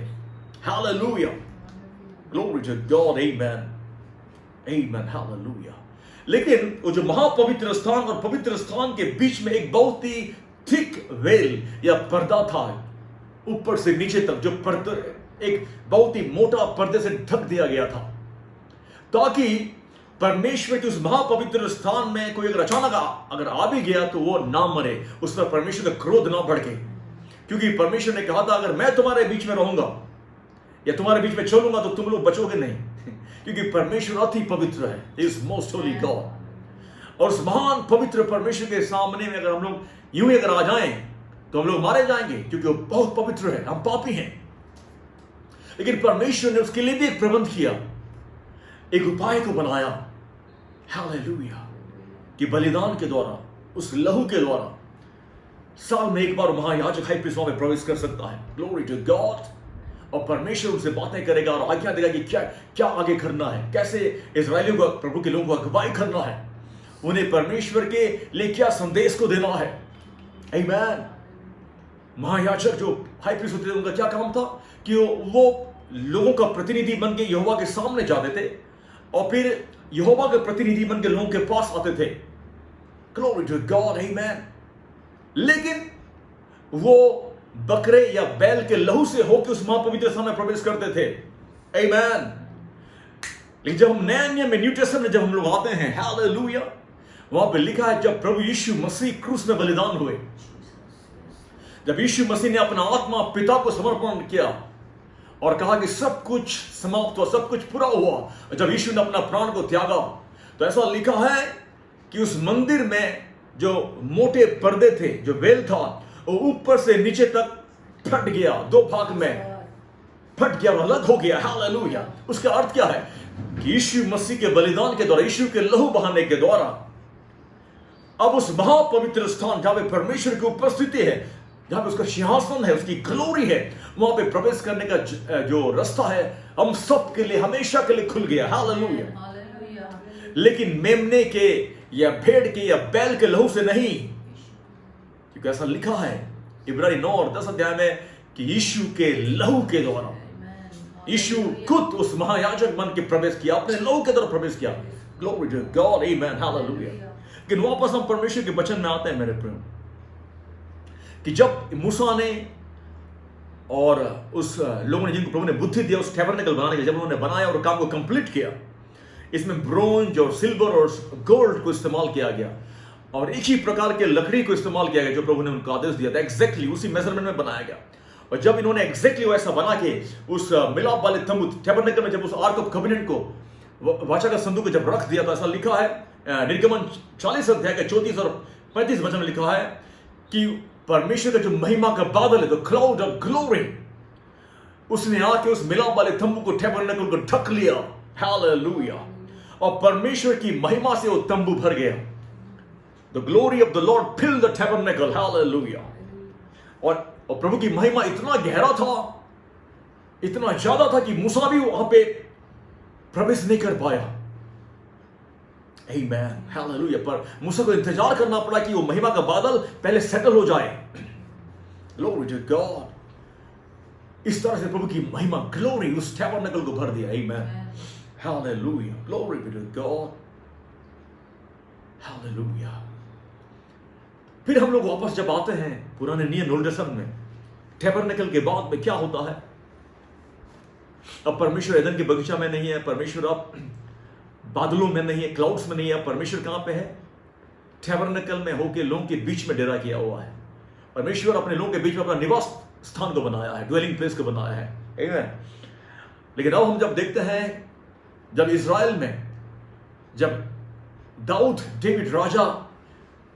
हालेलुया, ग्लोरी टू गॉड, आमीन, आमीन, हालेलुया। लेकिन वो जो महापवित्र स्थान और पवित्र स्थान के बीच में एक बहुत ही थिक वेल या पर्दा था, ऊपर से नीचे तक, जो पर्दा एक बहुत ही मोटा पर्दे से ढक दिया गया था, ताकि परमेश्वर के उस महापवित्र स्थान में कोई अगर अचानक अगर आ भी गया तो वो ना मरे, उस पर परमेश्वर का क्रोध ना भड़के। क्योंकि परमेश्वर ने कहा था, अगर मैं तुम्हारे बीच में रहूंगा या तुम्हारे बीच में चलूंगा तो तुम लोग बचोगे नहीं, क्योंकि परमेश्वर अति पवित्र है, इज मोस्ट होली गॉड। और उस महान पवित्र परमेश्वर के सामने में अगर हम लोग यूं ही अगर आ जाएं तो हम लोग मारे जाएंगे, क्योंकि वो बहुत पवित्र है, हम पापी हैं। लेकिन परमेश्वर ने उसके लिए भी एक प्रबंध किया, एक उपाय को बनाया, हालेलुया, कि बलिदान के द्वारा, उस लहू के द्वारा साल में एक बार महायाजक हाई प्रीस्ट में प्रवेश कर सकता है। Glory to God. और परमेश्वर उनसे बातें करेगा और आज्ञा देगा कि क्या क्या आगे करना है, कैसे इजरायलियों को, प्रभु के लोगों को अगुवाई करना है, उन्हें परमेश्वर के लिए क्या संदेश को देना है। आमीन। महायाजक जो हाई प्रीस्ट होते थे, उनका क्या काम था कि वो लोगों का प्रतिनिधि बन के यहोवा के सामने जाते थे और फिर यहोवा के प्रतिनिधि बन के लोगों के पास आते थे। ग्लोरी टू गॉड, आमीन। लेकिन वो बकरे या बैल के लहू से होकर उस महापवित्र स्थान में प्रवेश करते थे। आमीन। लेकिन जब हम नए नियम में, न्यू टेस्टामेंट में जब हम लोग आते हैं, हालेलुया, वहां पे लिखा है जब प्रभु यीशु मसीह क्रूस में बलिदान हुए, जब यीशु मसीह ने अपना आत्मा पिता को समर्पण किया और कहा कि सब कुछ समाप्त हुआ, सब कुछ पूरा हुआ, जब यीशु ने अपना प्राण को त्यागा, तो ऐसा लिखा है कि उस मंदिर में जो मोटे पर्दे थे, जो वेल था, वो ऊपर से नीचे तक फट गया, दो भाग में फट गया और अलग हो गया। हालेलुया। उसका अर्थ क्या है कि यीशु मसीह के बलिदान के द्वारा, यीशु के लहू बहाने के द्वारा अब उस महापवित्र स्थान जहां पे परमेश्वर की उपस्थिति है, जहां पे उसका सिंहासन है, उसकी ग्लोरी है, वहां पे प्रवेश करने का जो रास्ता है हम सब के लिए हमेशा के लिए खुल गया। हालेलुया। लेकिन मेमने के या भेड़ के या बैल के लहू से नहीं, क्योंकि ऐसा लिखा है इब्रानी 9 और 10 अध्याय में कि यीशु के लहू के द्वारा यीशु खुद उस महायाजक बन के प्रवेश किया, अपने लहू के द्वारा प्रवेश किया। ग्लोरी टू गॉड, आमीन, हालेलुया। लेकिन वापस हम परमेश्वर के वचन में आते हैं मेरे प्रिय, कि जब मूसा ने और उस लोगों ने, जिनको प्रभु ने बुद्धि दिया उस टैबरनेकल बनाने के, जब उन्होंने बनाया और काम को कंप्लीट किया, इसमें ब्रोंज और सिल्वर और गोल्ड को इस्तेमाल किया गया और एक ही प्रकार के लकड़ी को इस्तेमाल किया गया जो प्रभु ने उनको आदेश दिया था। एग्जैक्टली उसी मेजरमेंट में बनाया गया। और जब इन्होंने एग्जैक्टली वैसा बना के उस मिलाप वाले तंबू टैबरनेकल में, जब उस आर्क ऑफ कवेनेंट को, वाचा का संदूक को जब रख दिया, तो ऐसा लिखा है निर्गमन 40 अध्याय के 34 और 35 वचन में लिखा है कि परमेश्वर का जो महिमा का बादल है, द क्लाउड ऑफ ग्लोरी, उसने आके उस मिलाप वाले तंबू को, टैबरनेकल को ढक लिया। हालेलुया। और परमेश्वर की महिमा से वो तंबू भर गया। The glory of the Lord filled the tabernacle. Hallelujah. और प्रभु की महिमा इतना गहरा था, इतना ज्यादा था कि मूसा भी वहां पे प्रवेश नहीं कर पाया। आमीन, हालेलुया। पर मूसा को इंतजार करना पड़ा कि वो महिमा का बादल पहले सेटल हो जाए। Glory to God. इस तरह से प्रभु की महिमा, ग्लोरी, उस टैबरनेकल को भर दिया। आमीन, hallelujah. Glory to God, hallelujah. फिर हम लोग वापस जब आते हैं पुराने नियम, ओल्ड टेस्टामेंट में, टैबरनेकल के बाद में क्या होता है? अब परमेश्वर एदन के बगीचा में नहीं है, परमेश्वर अब बादलों में नहीं है, क्लाउड्स में नहीं है। परमेश्वर कहां पे है? टैबरनेकल में होके लोगों के बीच में डेरा किया हुआ है। परमेश्वर अपने लोगों के बीच में अपना निवास स्थान को बनाया है, ड्वेलिंग प्लेस को बनाया है। आमीन। लेकिन अब हम जब देखते हैं, जब इजराइल में जब दाऊद, डेविड राजा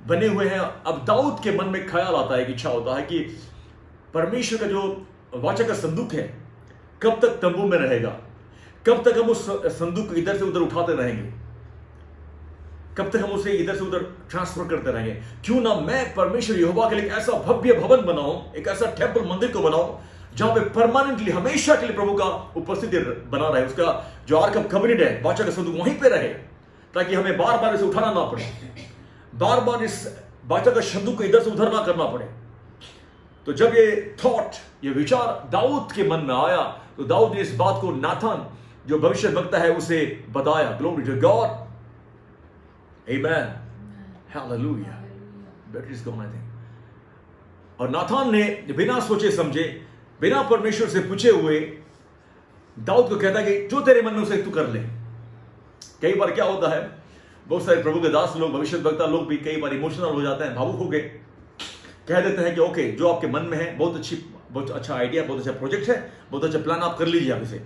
बने हुए हैं, अब दाऊद के मन में ख्याल आता है, कि इच्छा होता है कि परमेश्वर का जो वाचा का संदूक है कब तक तंबू में रहेगा, कब तक हम उस संदूक को इधर से उधर उठाते रहेंगे, कब तक हम उसे इधर से उधर ट्रांसफर करते रहेंगे। क्यों ना मैं परमेश्वर यहोवा के लिए एक ऐसा भव्य भवन बनाऊं, एक ऐसा टेंपल, मंदिर को बनाऊं, जहां पे परमानेंटली, हमेशा के लिए प्रभु का उपस्थिति बना रहे, उसका जो आर्क ऑफ कवेनेंट है, वाचा का संदूक वहीं पे रहे, ताकि हमें बार बार इसे उठाना ना पड़े, बार बार इस वाचा का संदूक को इधर से उधर ना करना पड़े। तो जब ये थॉट, ये विचार दाऊद के मन में आया, तो दाऊद ने इस बात को नाथन, जो भविष्य वक्ता है, उसे बताया। ग्लोरी टू गॉड, आमीन, hallelujah. Batteries come, I think. और नाथन ने बिना सोचे समझे, बिना परमेश्वर से पूछे हुए दाऊद को कहता कि जो तेरे मन में उसे तू कर ले। कई बार क्या होता है, बहुत सारे प्रभु के दास लोग, भविष्य वक्ता लोग भी कई बार इमोशनल हो जाते हैं, भावुक हो गए, कह देते हैं कि ओके, जो आपके मन में है, बहुत अच्छा आइडिया, बहुत अच्छा प्रोजेक्ट है, बहुत अच्छा प्लान, आप कर लीजिए आप इसे।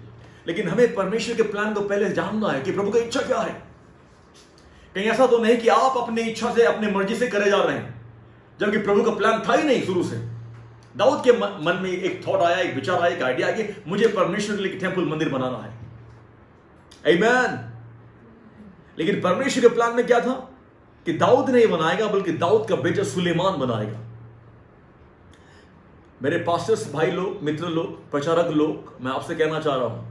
लेकिन हमें परमेश्वर के प्लान को पहले जानना है कि प्रभु की इच्छा क्या है। कहीं ऐसा तो नहीं कि आप अपनी इच्छा से, अपनी मर्जी से करे जा रहे हैं, जबकि प्रभु का प्लान था ही नहीं शुरू से। दाऊद के मन में एक थॉट आया, एक विचार आया, एक आइडिया कि मुझे परमेश्वर के लिए टेंपल, मंदिर बनाना है। आमीन। लेकिन परमेश्वर के प्लान में क्या था कि दाऊद नहीं बनाएगा, बल्कि दाऊद का बेटा सुलेमान बनाएगा। मेरे पास्टर्स भाई लोग, मित्र लोग, प्रचारक लोग, मैं आपसे कहना चाह रहा हूं,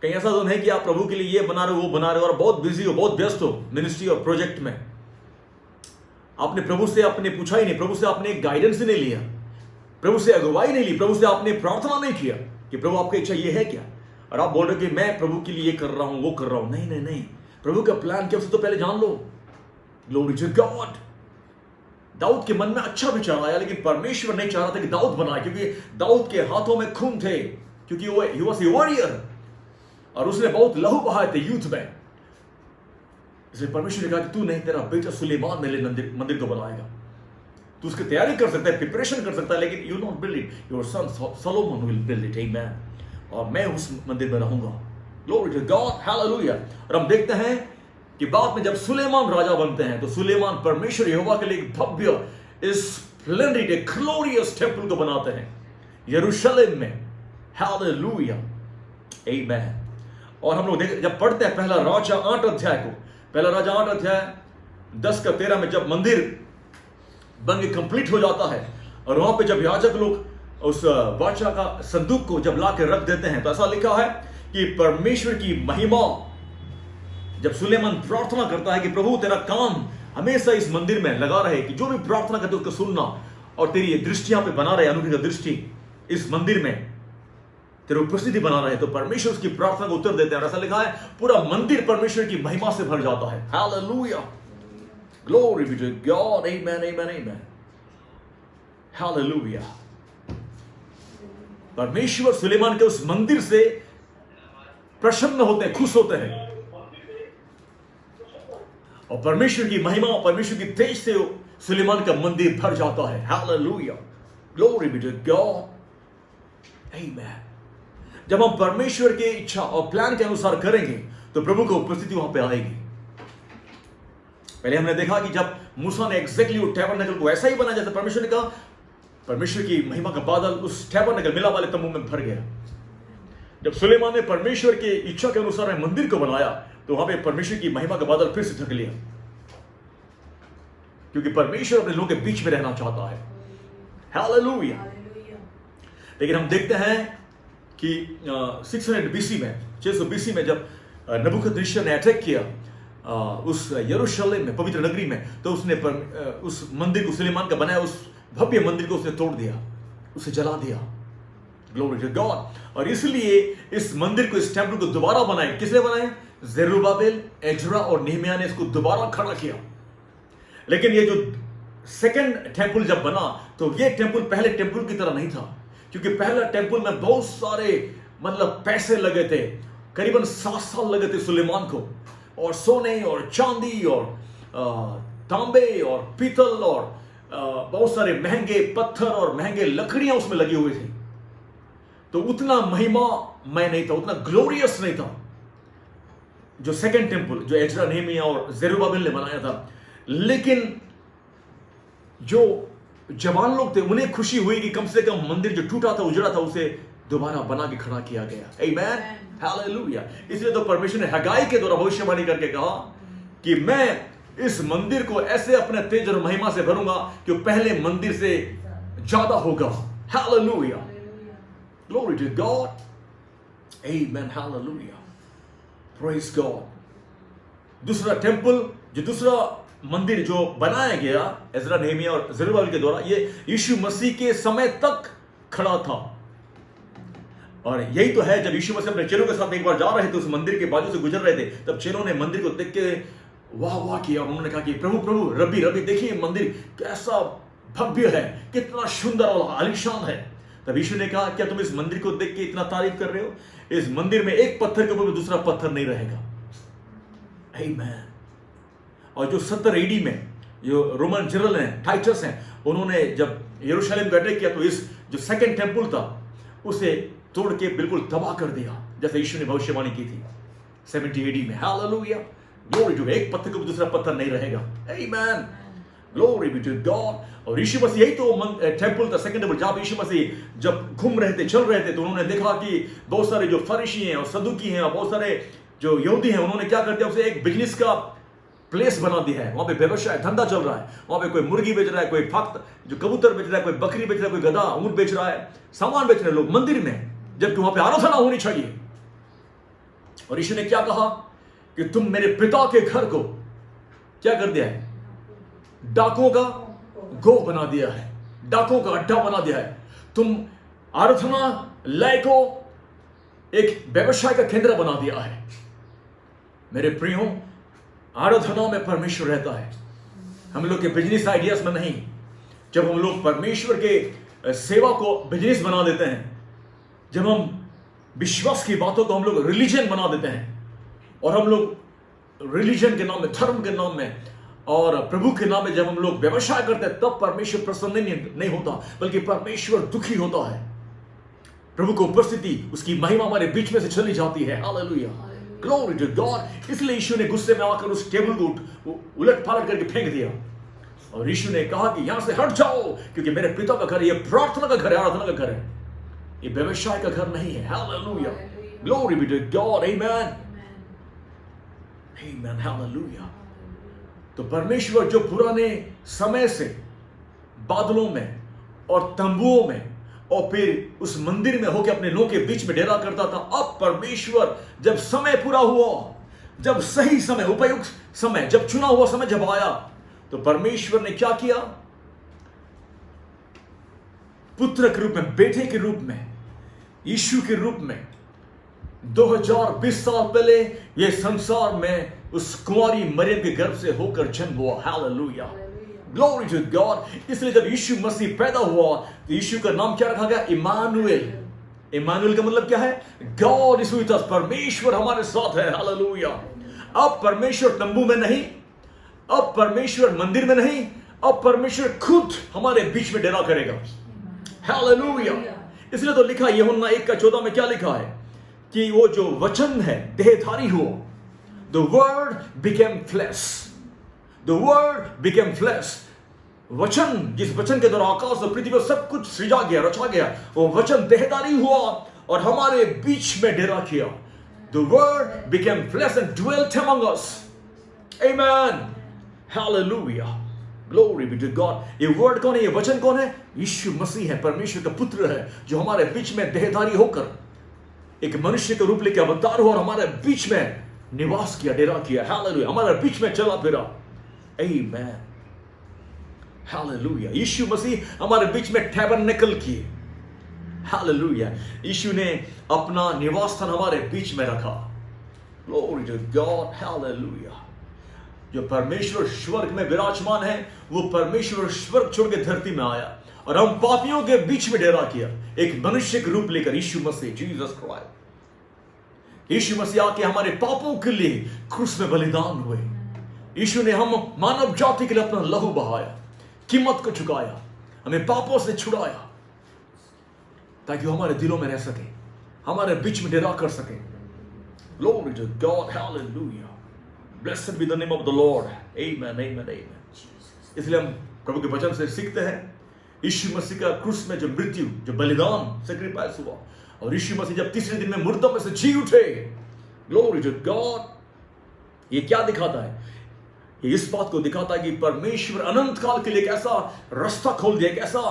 कहीं ऐसा तो नहीं कि आप प्रभु के लिए ये बना रहे हो, वो बना रहे हो और बहुत बिजी हो, बहुत व्यस्त हो मिनिस्ट्री और प्रोजेक्ट में। आपने प्रभु से आपने पूछा ही नहीं, प्रभु से आपने गाइडेंस ही नहीं लिया, प्रभु से अगुवाई नहीं ली, प्रभु से आपने प्रार्थना नहीं किया कि प्रभु आपकी इच्छा ये है क्या, और आप बोल रहे हो कि मैं प्रभु के लिए ये कर रहा हूं, वो कर रहा हूं। नहीं नहीं नहीं, प्रभु का प्लान क्या उससे तो पहले जान लो। Glory to God. दाऊद के मन में अच्छा विचार आया, लेकिन परमेश्वर नहीं चाह रहा था कि दाऊद बनाए, क्योंकि दाऊद के हाथों में खून थे, क्योंकि वो ही वाज ए वॉरियर और उसने बहुत लहू बहाए थे युद्ध में। इसलिए परमेश्वर ने कहा कि तू नहीं, तेरा बेटा सुलेमान मेरे मंदिर को बनाएगा। तू उसकी तैयारी कर सकता है, प्रिपरेशन कर सकता है, लेकिन you not build it, your son Solomon will build it, amen. और मैं उस मंदिर में रहूंगा। Glory to God, hallelujah. और हम देखते हैं कि बाद में जब सुलेमान राजा बनते हैं, तो सुलेमान परमेश्वर यहोवा के लिए एक भव्य, स्प्लेंडिड, एक ग्लोरियस टेंपल को बनाते हैं यरूशलेम में। हालेलुया, आमेन। और हम लोग जब पढ़ते हैं पहला राजा 8 अध्याय को, पहला राजा 8 अध्याय 10 का 13 में, जब मंदिर बन के कंप्लीट हो जाता है और वहां पे जब याजक लोग उस वाचा का संदूक को जब ला के रख देते हैं, तो ऐसा लिखा है कि परमेश्वर की महिमा, जब सुलेमान प्रार्थना करता है कि प्रभु तेरा काम हमेशा इस मंदिर में लगा रहे, कि जो भी प्रार्थना करते उसको सुनना, और तेरी दृष्टि यहां पे बना रहे, अनुग्रह दृष्टि इस मंदिर में तेरी उपस्थिति बना रहे, तो परमेश्वर उसकी प्रार्थना को उत्तर देते हैं। और ऐसा लिखा है पूरा मंदिर परमेश्वर की महिमा से भर जाता है। Hallelujah, glory be to God, amen, amen, amen, hallelujah. परमेश्वर सुलेमान के उस मंदिर से प्रसन्न होते हैं, खुश होते हैं, और परमेश्वर की महिमा, परमेश्वर की तेज से सुलेमान का मंदिर भर जाता है। Hallelujah, glory be to God, amen. जब हम परमेश्वर की इच्छा और प्लान के अनुसार करेंगे, तो प्रभु की उपस्थिति वहां पे आएगी। पहले हमने देखा कि जब मूसा ने एग्जैक्टली वो टैबरनेकल को ऐसा ही बनाया जैसे परमेश्वर ने कहा, परमेश्वर की महिमा का बादल उस टैबरनेकल, मिला वाले तंबू में भर गया। जब सुलेमान ने परमेश्वर की इच्छा के अनुसार मंदिर को बनाया, तो वहां पे परमेश्वर की महिमा का बादल फिर से ढक लिया, क्योंकि परमेश्वर अपने लोगों के बीच में रहना चाहता है। हालेलुया। लेकिन हम देखते हैं कि 600 बीसी में, 600 बीसी में, जब नबूकदनेस्सर ने अटैक किया उस यरूशलेम में, पवित्र नगरी में, तो उसने उस मंदिर को, सुलेमान का बनाया उस भव्य मंदिर को उसने तोड़ दिया, उसे जला दिया। Glory to God. और इसलिए इस मंदिर को, इस टेंपल को दोबारा बनाया। किसने बनाया? जेरुब्बाबेल, एजरा और नेहमिया ने इसको दोबारा खड़ा किया। लेकिन ये जो सेकंड टेंपल जब बना, तो ये टेंपल पहले टेंपल की तरह नहीं था, क्योंकि पहला टेंपल में बहुत सारे पैसे लगे थे। करीबन 7 साल लगे थे सुलेमान को, और सोने और चांदी और तांबे और पीतल और बहुत सारे महंगे पत्थर और महंगे लकड़ियां उसमें लगी हुई थी। तो उतना महिमामय नहीं था, उतना ग्लोरियस नहीं था जो सेकंड टेंपल, जो एजरा, नेहमिया और जेरुब्बाबेल ने बनाया था। लेकिन जो जवान लोग थे, उन्हें खुशी हुई कि कम से कम मंदिर जो टूटा था, उजड़ा था, उसे दोबारा बना के खड़ा किया गया। आमेन, हालेलुया। इसलिए तो परमेश्वर ने हगाई के द्वारा भविष्यवाणी करके कहा कि मैं इस मंदिर को ऐसे अपने तेज और महिमा से भरूंगा कि पहले मंदिर से ज्यादा होगा। Hallelujah, glory to God, amen, hallelujah, praise God. दूसरा टेंपल, जो दूसरा मंदिर जो बनाया गया एजरा, नेहमिया और जेरुब्बाबेल के द्वारा, ये यीशु मसीह के समय तक खड़ा था। और यही तो है, जब यीशु मसीह अपने चेलों के साथ एक बार जा रहे थे, उस मंदिर के बाजू से गुजर रहे थे, तब चेलों ने मंदिर को देख के वाह वाह किया। उन्होंने कहा कि प्रभु प्रभु, रब्बी रब्बी, देखिए मंदिर कैसा भव्य है, कितना सुंदर और आलीशान है। तब यीशु ने कहा, क्या तुम इस मंदिर को देख के इतना तारीफ कर रहे हो? इस मंदिर में एक पत्थर के ऊपर दूसरा पत्थर नहीं रहेगा। आमीन। और जो 70 AD में जो रोमन जनरल हैं, टाइटस हैं, उन्होंने जब यरूशलेम को अटैक किया, तो इस जो सेकंड टेंपल था उसे तोड़ के बिल्कुल तबाह कर दिया, जैसे यीशु ने भविष्यवाणी की थी 70 AD में। हालेलुया, ग्लोरी टू, एक पत्थर के ऊपर दूसरा पत्थर नहीं रहेगा। आमीन, ग्लोरी बी टू गॉड। और यीशु मसीह, यही तो टेंपल था, सेकंड टेंपल, जहां यीशु मसीह जब घूम रहे थे, चल रहे थे, तो उन्होंने देखा कि बहुत सारे जो फरीसी हैं और सदुकी हैं और बहुत सारे जो यहूदी हैं, उन्होंने क्या कर दिया, उसे एक बिजनेस का प्लेस बना दिया है, वहां पे व्यवसाय धंधा चल रहा है, वहां पे कोई मुर्गी बेच रहा है, कोई फक्त जो कबूतर बेच रहा है, कोई बकरी बेच रहा है, कोई गधा ऊंट बेच रहा है, सामान बेच रहे हैं लोग मंदिर में, जबकि वहां पे आराधना होनी चाहिए। और यीशु ने क्या कहा कि तुम मेरे पिता के घर को क्या कर दिया है? डाकुओं का गो बना दिया है, डाकुओं का अड्डा बना दिया है। तुम आराधना लय को एक व्यवसाय का केंद्र बना दिया है। मेरे प्रियो, आराधना में परमेश्वर रहता है, हम लोग के बिजनेस आइडियाज में नहीं। जब हम लोग परमेश्वर के सेवा को बिजनेस बना देते हैं, जब हम विश्वास की बातों को हम लोग रिलीजन बना देते हैं, और हम लोग रिलीजन के नाम में, धर्म के नाम में और प्रभु के नाम में जब हम लोग व्यवसाय करते हैं, तब परमेश्वर प्रसन्न नहीं होता, बल्कि परमेश्वर दुखी होता है। प्रभु की उपस्थिति, उसकी महिमा हमारे बीच में से चली जाती है। Hallelujah, glory to God. इसलिए यीशु ने गुस्से में आकर उस टेबल को उलट पलट करके फेंक दिया, और यीशु ने कहा कि यहां से हट जाओ, क्योंकि मेरे पिता का घर, यह प्रार्थना का घर है, आराधना का घर है, ये व्यवसाय का घर नहीं है। Hallelujah, glory be to God, amen, amen, hallelujah. तो परमेश्वर जो पुराने समय से बादलों में और तंबुओं में और फिर उस मंदिर में होकर अपने लोगों के बीच में डेरा करता था, अब परमेश्वर जब समय पूरा हुआ, जब सही समय, उपयुक्त समय, जब चुना हुआ समय जब आया, तो परमेश्वर ने क्या किया? पुत्र के रूप में, बेटे के रूप में, यीशु के रूप में 2020 साल पहले यह संसार में उस कुंवारी मरियम के गर्भ से होकर जन्म हुआ। Hallelujah, glory to God. इसलिए जब यीशु मसीह पैदा हुआ, तो यीशु का नाम क्या रखा गया? इमानुएल। इमानुएल का मतलब क्या है? गॉड इज विद अस, परमेश्वर हमारे साथ है। हालेलुया। अब परमेश्वर तंबू में नहीं, अब परमेश्वर मंदिर में नहीं, अब परमेश्वर खुद हमारे बीच में डेरा करेगा। हालेलुया। इसलिए तो लिखा यूहन्ना 1:14 में क्या लिखा है कि वो जो वचन है देहधारी हुआ। The word became flesh. The word became flesh. वचन, जिस वचन के द्वारा आकाश और पृथ्वी पर सब कुछ सृजा गया, रचा गया, वो वचन देहधारी हुआ और हमारे बीच में डेरा किया। The word became flesh and dwelt among us. Amen. Hallelujah. Glory be to God. ये वर्ड कौन है? ये वचन कौन है? यीशु मसीह है, परमेश्वर का पुत्र है, जो हमारे बीच में देहधारी होकर एक मनुष्य का रूप लेकर अवतार हुआ और हमारे बीच में निवास किया, डेरा किया। हालेलुया, हमारे बीच में चला फिरा। आमेन, हालेलुया। यीशु मसीह हमारे बीच में टैबरनेकल किए। हालेलुया, यीशु ने अपना निवास स्थान हमारे बीच में रखा। Glory to God, hallelujah. जो परमेश्वर स्वर्ग में विराजमान है, वो परमेश्वर स्वर्ग छोड़ के धरती में आया और हम पापियों के बीच में डेरा किया, एक मनुष्य के रूप लेकर। यीशु मसीह, जीसस क्राइस्ट, यीशु मसीह आके हमारे पापों के लिए क्रूस में बलिदान हुए। यीशु ने हम मानव जाति के लिए अपना लहू बहाया, कीमत को चुकाया, हमें पापों से छुड़ाया, ताकि वो हमारे दिलों में रह सके, हमारे बीच में डेरा कर सके। Glory to God, hallelujah. Blessed be the name of the Lord. Amen, amen, amen. इसलिए हम प्रभु के वचन से सीखते हैं, यीशु मसीह का क्रूस में जो मृत्यु, जो बलिदान सेक्रीफाइस हुआ, और यीशु मसीह जब तीसरे दिन में मुर्दों में से जी उठे। Glory to God. ये क्या दिखाता है? ये इस बात को दिखाता है कि परमेश्वर अनंत काल के लिए एक ऐसा रास्ता खोल दिया, एक ऐसा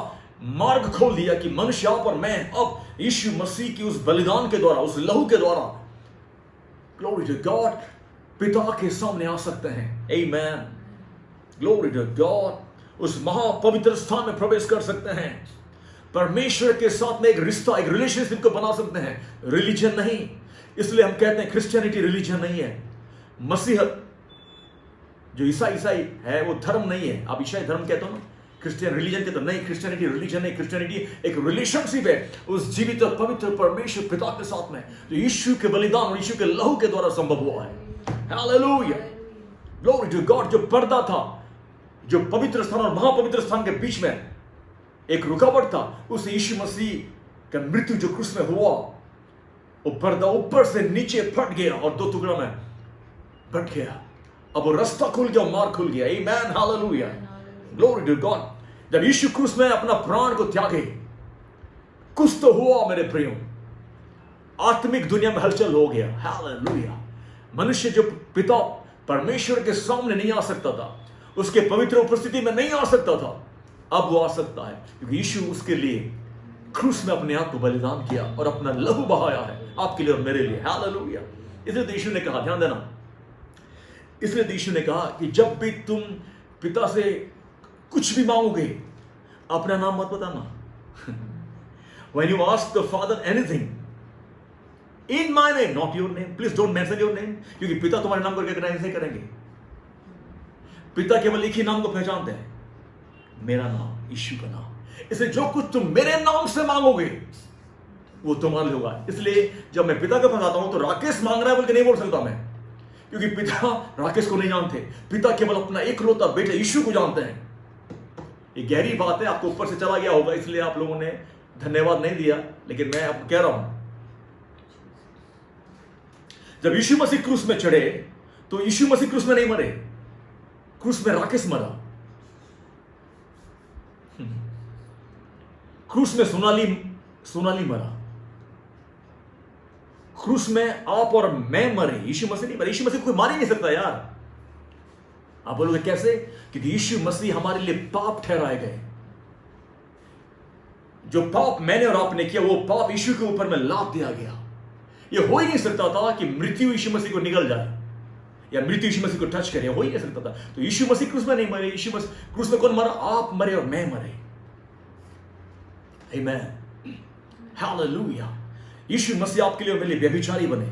मार्ग खोल दिया कि मनुष्य पर मैं अब यीशु मसीह की उस बलिदान के द्वारा, उस लहू के द्वारा, ग्लोरी टू गॉड, पिता के सामने आ सकते हैं। आमेन, ग्लोरी टू गॉड। उस महापवित्र स्थान में प्रवेश कर सकते हैं, परमेश्वर के साथ में एक रिश्ता, एक रिलेशनशिप को बना सकते हैं। रिलीजन नहीं। इसलिए हम कहते हैं क्रिश्चियनिटी रिलीजन नहीं है। मसीहत जो ईसाई है वो धर्म नहीं है। आप ईसाई धर्म कहते हो ना, क्रिश्चियन रिलीजन कहते हो, नहीं, क्रिश्चियनिटी रिलीजन नहीं। क्रिश्चियनिटी एक रिलेशनशिप है उस जीवित और पवित्र परमेश्वर पिता के साथ में, जो यीशु के बलिदान और यीशु के लहू के द्वारा संभव हुआ है। Hallelujah, glory to God. जो पर्दा था, जो पवित्र स्थान और महापवित्र स्थान के बीच में एक रुकावट था, उस यीशु मसीह का मृत्यु जो क्रूस में हुआ, वो पर्दा ऊपर से नीचे फट गया और दो टुकड़ों में बट गया। अब वो रास्ता खुल गया, मार्ग खुल गया। आमेन, हालेलुया, ग्लोरी टू गॉड। जब यीशु क्रूस में अपना प्राण को त्यागे, कुछ तो हुआ मेरे प्रियो, आत्मिक दुनिया में हलचल हो गया। हालेलुया। मनुष्य जो पिता परमेश्वर के सामने नहीं आ सकता था, उसके पवित्र उपस्थिति में नहीं आ सकता था, अब वो आ सकता है क्योंकि यीशु उसके लिए क्रूस में अपने आप को बलिदान किया और अपना लहू बहाया है आपके लिए और मेरे लिए। हालेलुया। इसलिए तो यीशु ने कहा, ध्यान देना, इसलिए तो यीशु ने कहा कि जब भी तुम पिता से कुछ भी मांगोगे अपना नाम मत बताना। When you ask the Father anything in my name, not your name, please don't mention your name, क्योंकि पिता तुम्हारे नाम को रिकॉग्नाइज नहीं करेंगे। पिता केवल एक ही नाम को पहचानते हैं, मेरा नाम, यीशु का नाम। इसलिए जो कुछ तुम मेरे नाम से मांगोगे वो तुम्हारे होगा। इसलिए जब मैं पिता के पास आता हूं तो राकेश मांग रहा है बोल के नहीं बोल सकता मैं, क्योंकि पिता राकेश को नहीं जानते। पिता केवल अपना एकलौता बेटा यीशु को जानते हैं। ये गहरी बात है, आपको ऊपर से चला गया होगा इसलिए आप लोगों ने धन्यवाद नहीं दिया, लेकिन मैं आपको कह रहा हूं, जब यीशु मसीह क्रूस में चढ़े तो यीशु मसीह क्रूस में नहीं मरे, क्रूस में राकेश मरा। क्रूस में सोनाली मरा, क्रूस में आप और मैं मरे, यीशु मसीह नहीं मरे। यीशु मसीह कोई मार ही नहीं सकता यार। आप बोलोगे कैसे? क्योंकि यीशु मसीह हमारे लिए पाप ठहराए गए। जो पाप मैंने और आपने किया वो पाप यीशु के ऊपर में लाद दिया गया। ये हो ही नहीं सकता था कि मृत्यु यीशु मसीह को निगल जाए या मृत्यु यीशु मसीह को टच करे, हो ही नहीं सकता था। तो यीशु मसीह क्रूस में नहीं मरे। यीशु मसीह क्रूस में कौन मरा? आप मरे और मैं मरे। आमीन, हालेलुया। यीशु मसीह आपके लिए और मेरे लिए व्यभिचारी बने,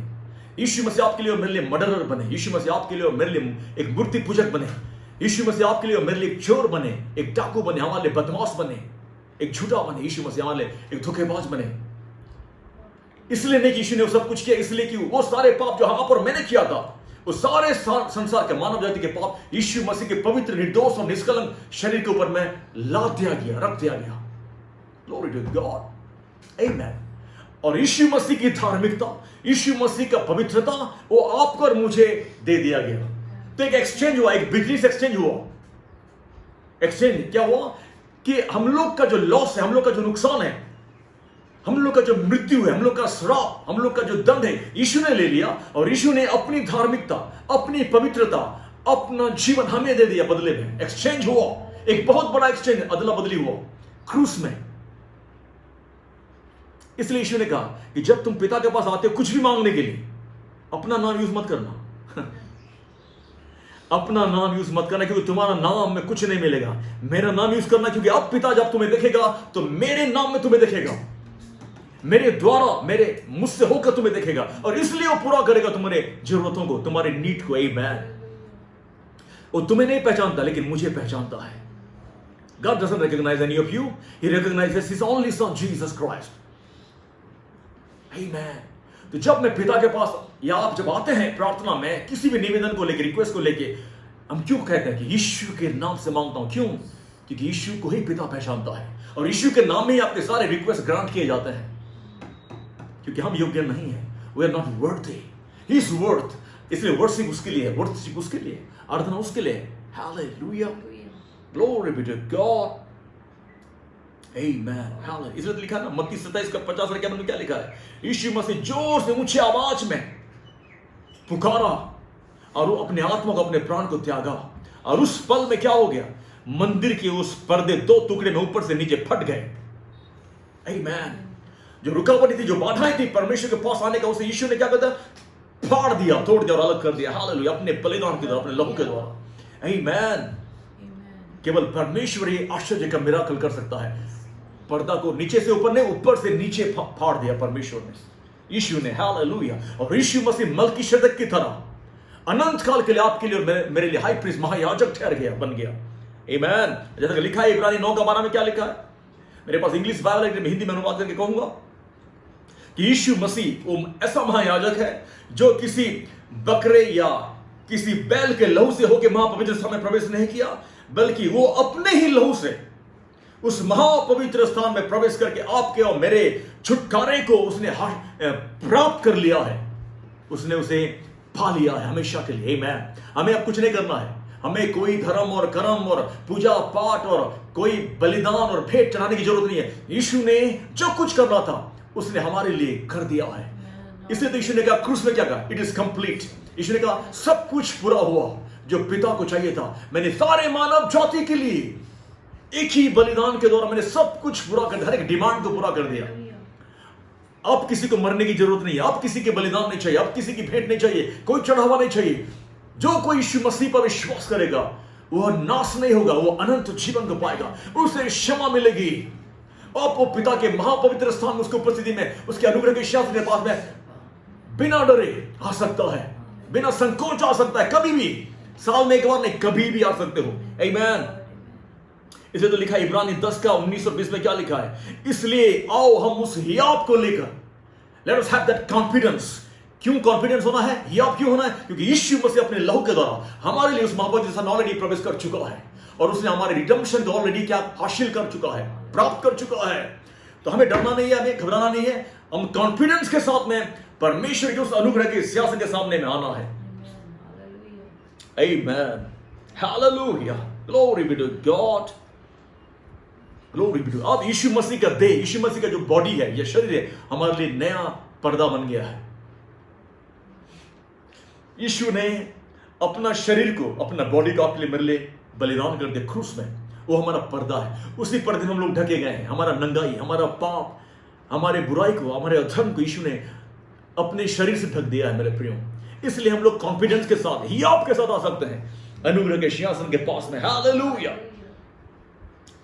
यीशु मसीह आपके लिए और मेरे लिए मर्डरर बने, यीशु मसीह आपके लिए और मेरे लिए एक मूर्ति पूजक बने, यीशु मसीह आपके लिए और मेरे लिए एक चोर बने, एक डाकू बने, हमारे लिए बदमाश बने, एक झूठा बने, यीशु मसीह हमारे लिए एक धोखेबाज बने। इसलिए नहीं कि यीशु ने वो सब कुछ किया, इसलिए कि वो सारे पाप जो आप और मैंने किया था, वो सारे संसार के मानव जाति के पाप यीशु मसीह के पवित्र, निर्दोष और निष्कलंक शरीर के ऊपर में लाद दिया गया, रख दिया गया। Glory to God. Amen. और यीशु मसीह की धार्मिकता, यीशु मसीह का पवित्रता वो आपको और मुझे दे दिया गया। तो एक एक्सचेंज हुआ, एक बिजनेस एक्सचेंज हुआ। एक्सचेंज क्या हुआ कि हम लोग का जो लॉस है, हम लोग का जो नुकसान है, हम लोग का जो मृत्यु है, हम लोग का श्राप, हम लोग का जो दंड है, यीशु ने ले लिया और यीशु ने अपनी धार्मिकता, अपनी पवित्रता, अपना जीवन हमें दे दिया बदले में। एक्सचेंज हुआ, एक बहुत बड़ा एक्सचेंज, अदला बदली हुआ क्रूस में। इसलिए यीशु ने कहा कि जब तुम पिता के पास आते हो कुछ भी मांगने के लिए, अपना नाम यूज मत करना। अपना नाम यूज मत करना, क्योंकि तुम्हारा नाम में कुछ नहीं मिलेगा। मेरा नाम यूज करना, क्योंकि अब पिता जब तुम्हें देखेगा तो मेरे नाम में तुम्हें देखेगा, मेरे द्वारा, मेरे मुझसे होकर तुम्हें देखेगा, और इसलिए वो पूरा करेगा तुम्हारे जरूरतों को, तुम्हारे नीड को। आमीन। वो तुम्हें नहीं पहचानता लेकिन मुझे पहचानता है। God doesn't recognize any of you. He recognizes His only Son, Jesus Christ. Amen. तो जब मैं पिता के पास या आप जब आते हैं प्रार्थना में किसी भी निवेदन को लेकर, रिक्वेस्ट को लेकर, हम क्यों कहते हैं कि यीशु के नाम से मांगता हूं? क्यों? क्योंकि यीशु को ही पिता पहचानता है और यीशु के नाम में ही आपके सारे रिक्वेस्ट ग्रांट किए जाते हैं, क्योंकि हम योग्य नहीं हैं। We are not worthy, he is worth. इसलिए वर्शिप उसके लिए है, वर्शिप उसके लिए, आराधना उसके लिए। Hallelujah, glory be to God. आमीन, हालेलुया। इसलिए तो लिखा है ना, मत्ती 27:50 में क्या लिखा है? यीशु मसीह जोर से ऊंची आवाज में पुकारा और वो अपने आत्मा को, अपने प्राण को त्यागा, और उस पल में क्या हो गया? मंदिर के उस पर्दे 2 टुकड़े में ऊपर से नीचे फट गए। आमीन। जो रुकावट थी, जो बाधाएं थी परमेश्वर के पास आने का, उसे यीशु ने क्या कहता? फाड़ दिया, तोड़ दिया और अलग कर दिया। हालेलुया, अपने बलिदान के द्वारा, अपने लहू के द्वारा। आमीन। केवल परमेश्वर ये आश्चर्य का मिराकल कर सकता है। पर्दा को नीचे से ऊपर नहीं, ऊपर से नीचे फाड़ दिया परमेश्वर ने, यीशु ने। हालेलुया। और यीशु मसीह मल्कीशेदक की तरह अनंत काल के लिए आपके लिए और मेरे लिए हाई प्रीस्ट, महायाजक ठहर गया, बन गया। आमीन। जैसा कि लिखा है इब्रानी 9:12 में क्या लिखा है? मेरे पास इंग्लिश बाइबल है, मैं हिंदी में अनुवाद करके कहूंगा कि यीशु मसीह वो ऐसा महायाजक है जो किसी बकरे या किसी बैल के लहू से होकर महापवित्र स्थान में प्रवेश नहीं किया, बल्कि वो अपने ही लहू से उस महापवित्र स्थान में प्रवेश करके आपके और मेरे छुटकारे को उसने प्राप्त कर लिया है। उसने उसे पा लिया है हमेशा के लिए। आमीन। हमें अब कुछ नहीं करना है, हमें कोई धर्म और कर्म और पूजा पाठ और कोई बलिदान और भेंट चढ़ाने की जरूरत नहीं है। यीशु ने जो कुछ करना था उसने हमारे लिए कर दिया है। इसलिए तो यीशु ने कहा क्रूस में क्या कहा? It is complete. यीशु ने कहा सब कुछ पूरा हुआ जो पिता को चाहिए था। मैंने सारे मानव जाति के लिए एक ही बलिदान के द्वारा मैंने सब कुछ पूरा कर दिया, हर एक डिमांड को पूरा कर दिया। अब किसी को मरने की जरूरत नहीं है, अब किसी के बलिदान नहीं चाहिए, अब किसी की भेंट नहीं चाहिए, कोई चढ़ावा नहीं चाहिए। जो कोई यीशु मसीह पर विश्वास करेगा वह नाश नहीं होगा, वो अनंत जीवन को पाएगा, उसे क्षमा मिलेगी। और वो पिता के महापवित्र स्थान में उसकी उपस्थिति में उसके अनुग्रह के शास्त्र के पास में बिना डरे आ सकता है, बिना संकोच आ सकता है। कभी भी, साल में एक बार नहीं, कभी भी आ सकते हो। आमीन। इसे तो लिखा है इब्रानी 10 का 19 और 20 में क्या लिखा है, इसलिए आओ हम उस हियाव को लेकर, let us have that confidence. क्यों कॉन्फिडेंस होना है, हियाव क्यों होना है? क्योंकि यीशु मसीह अपने लहू के द्वारा हमारे लिए उस महापवित्र स्थान ऑलरेडी प्रवेश कर चुका है और उसने हमारे रिडेम्पशन को ऑलरेडी क्या हासिल कर चुका है, प्राप्त कर चुका है। तो हमें डरना नहीं है, हमें घबराना नहीं है, हम कॉन्फिडेंस के साथ में परमेश्वर के उस अनुग्रह के सियासत के सामने में आना है। आमीन, hallelujah, glory be to God, glory be to. अब यीशु मसीह का देह, यीशु मसीह का जो बॉडी है, ये शरीर है, हमारे लिए नया पर्दा बन गया है। यीशु ने अपना शरीर को, अपना बॉडी को आपके लिए, मेरे लिए बलिदान कर दिया क्रूस में। वो हमारा पर्दा है, उसी पर्दे में हम लोग ढके गए हैं। हमारा नंगाई, हमारा पाप, हमारे बुराई को, हमारे अधर्म को यीशु ने अपने शरीर से ढक दिया है मेरे प्रियो। इसलिए हम लोग कॉन्फिडेंस के साथ, हियाव के साथ आ सकते हैं अनुग्रह के सिंहासन के पास में। Hallelujah,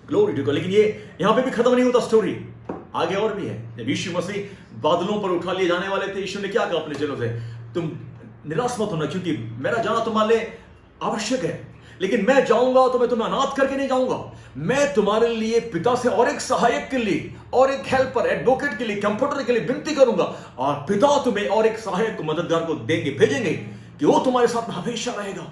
glory to God. लेकिन ये यहां पे भी खत्म नहीं होता स्टोरी, आगे और भी है। जब यीशु मसीह बादलों पर उठा लिए जाने वाले थे, यीशु ने क्या कहा अपने चेलों से, तुम निराश मत होना, क्योंकि मेरा जाना तुम्हारे लिए आवश्यक है, लेकिन मैं जाऊंगा तो मैं तुम्हें अनाथ करके नहीं जाऊंगा। मैं तुम्हारे लिए पिता से और एक सहायक के लिए, और एक हेल्पर, एडवोकेट के लिए, कंफर्टर के लिए विनती करूंगा, और पिता तुम्हें और एक सहायक को, मददगार को देंगे, भेजेंगे, कि वो तुम्हारे साथ में हमेशा रहेगा।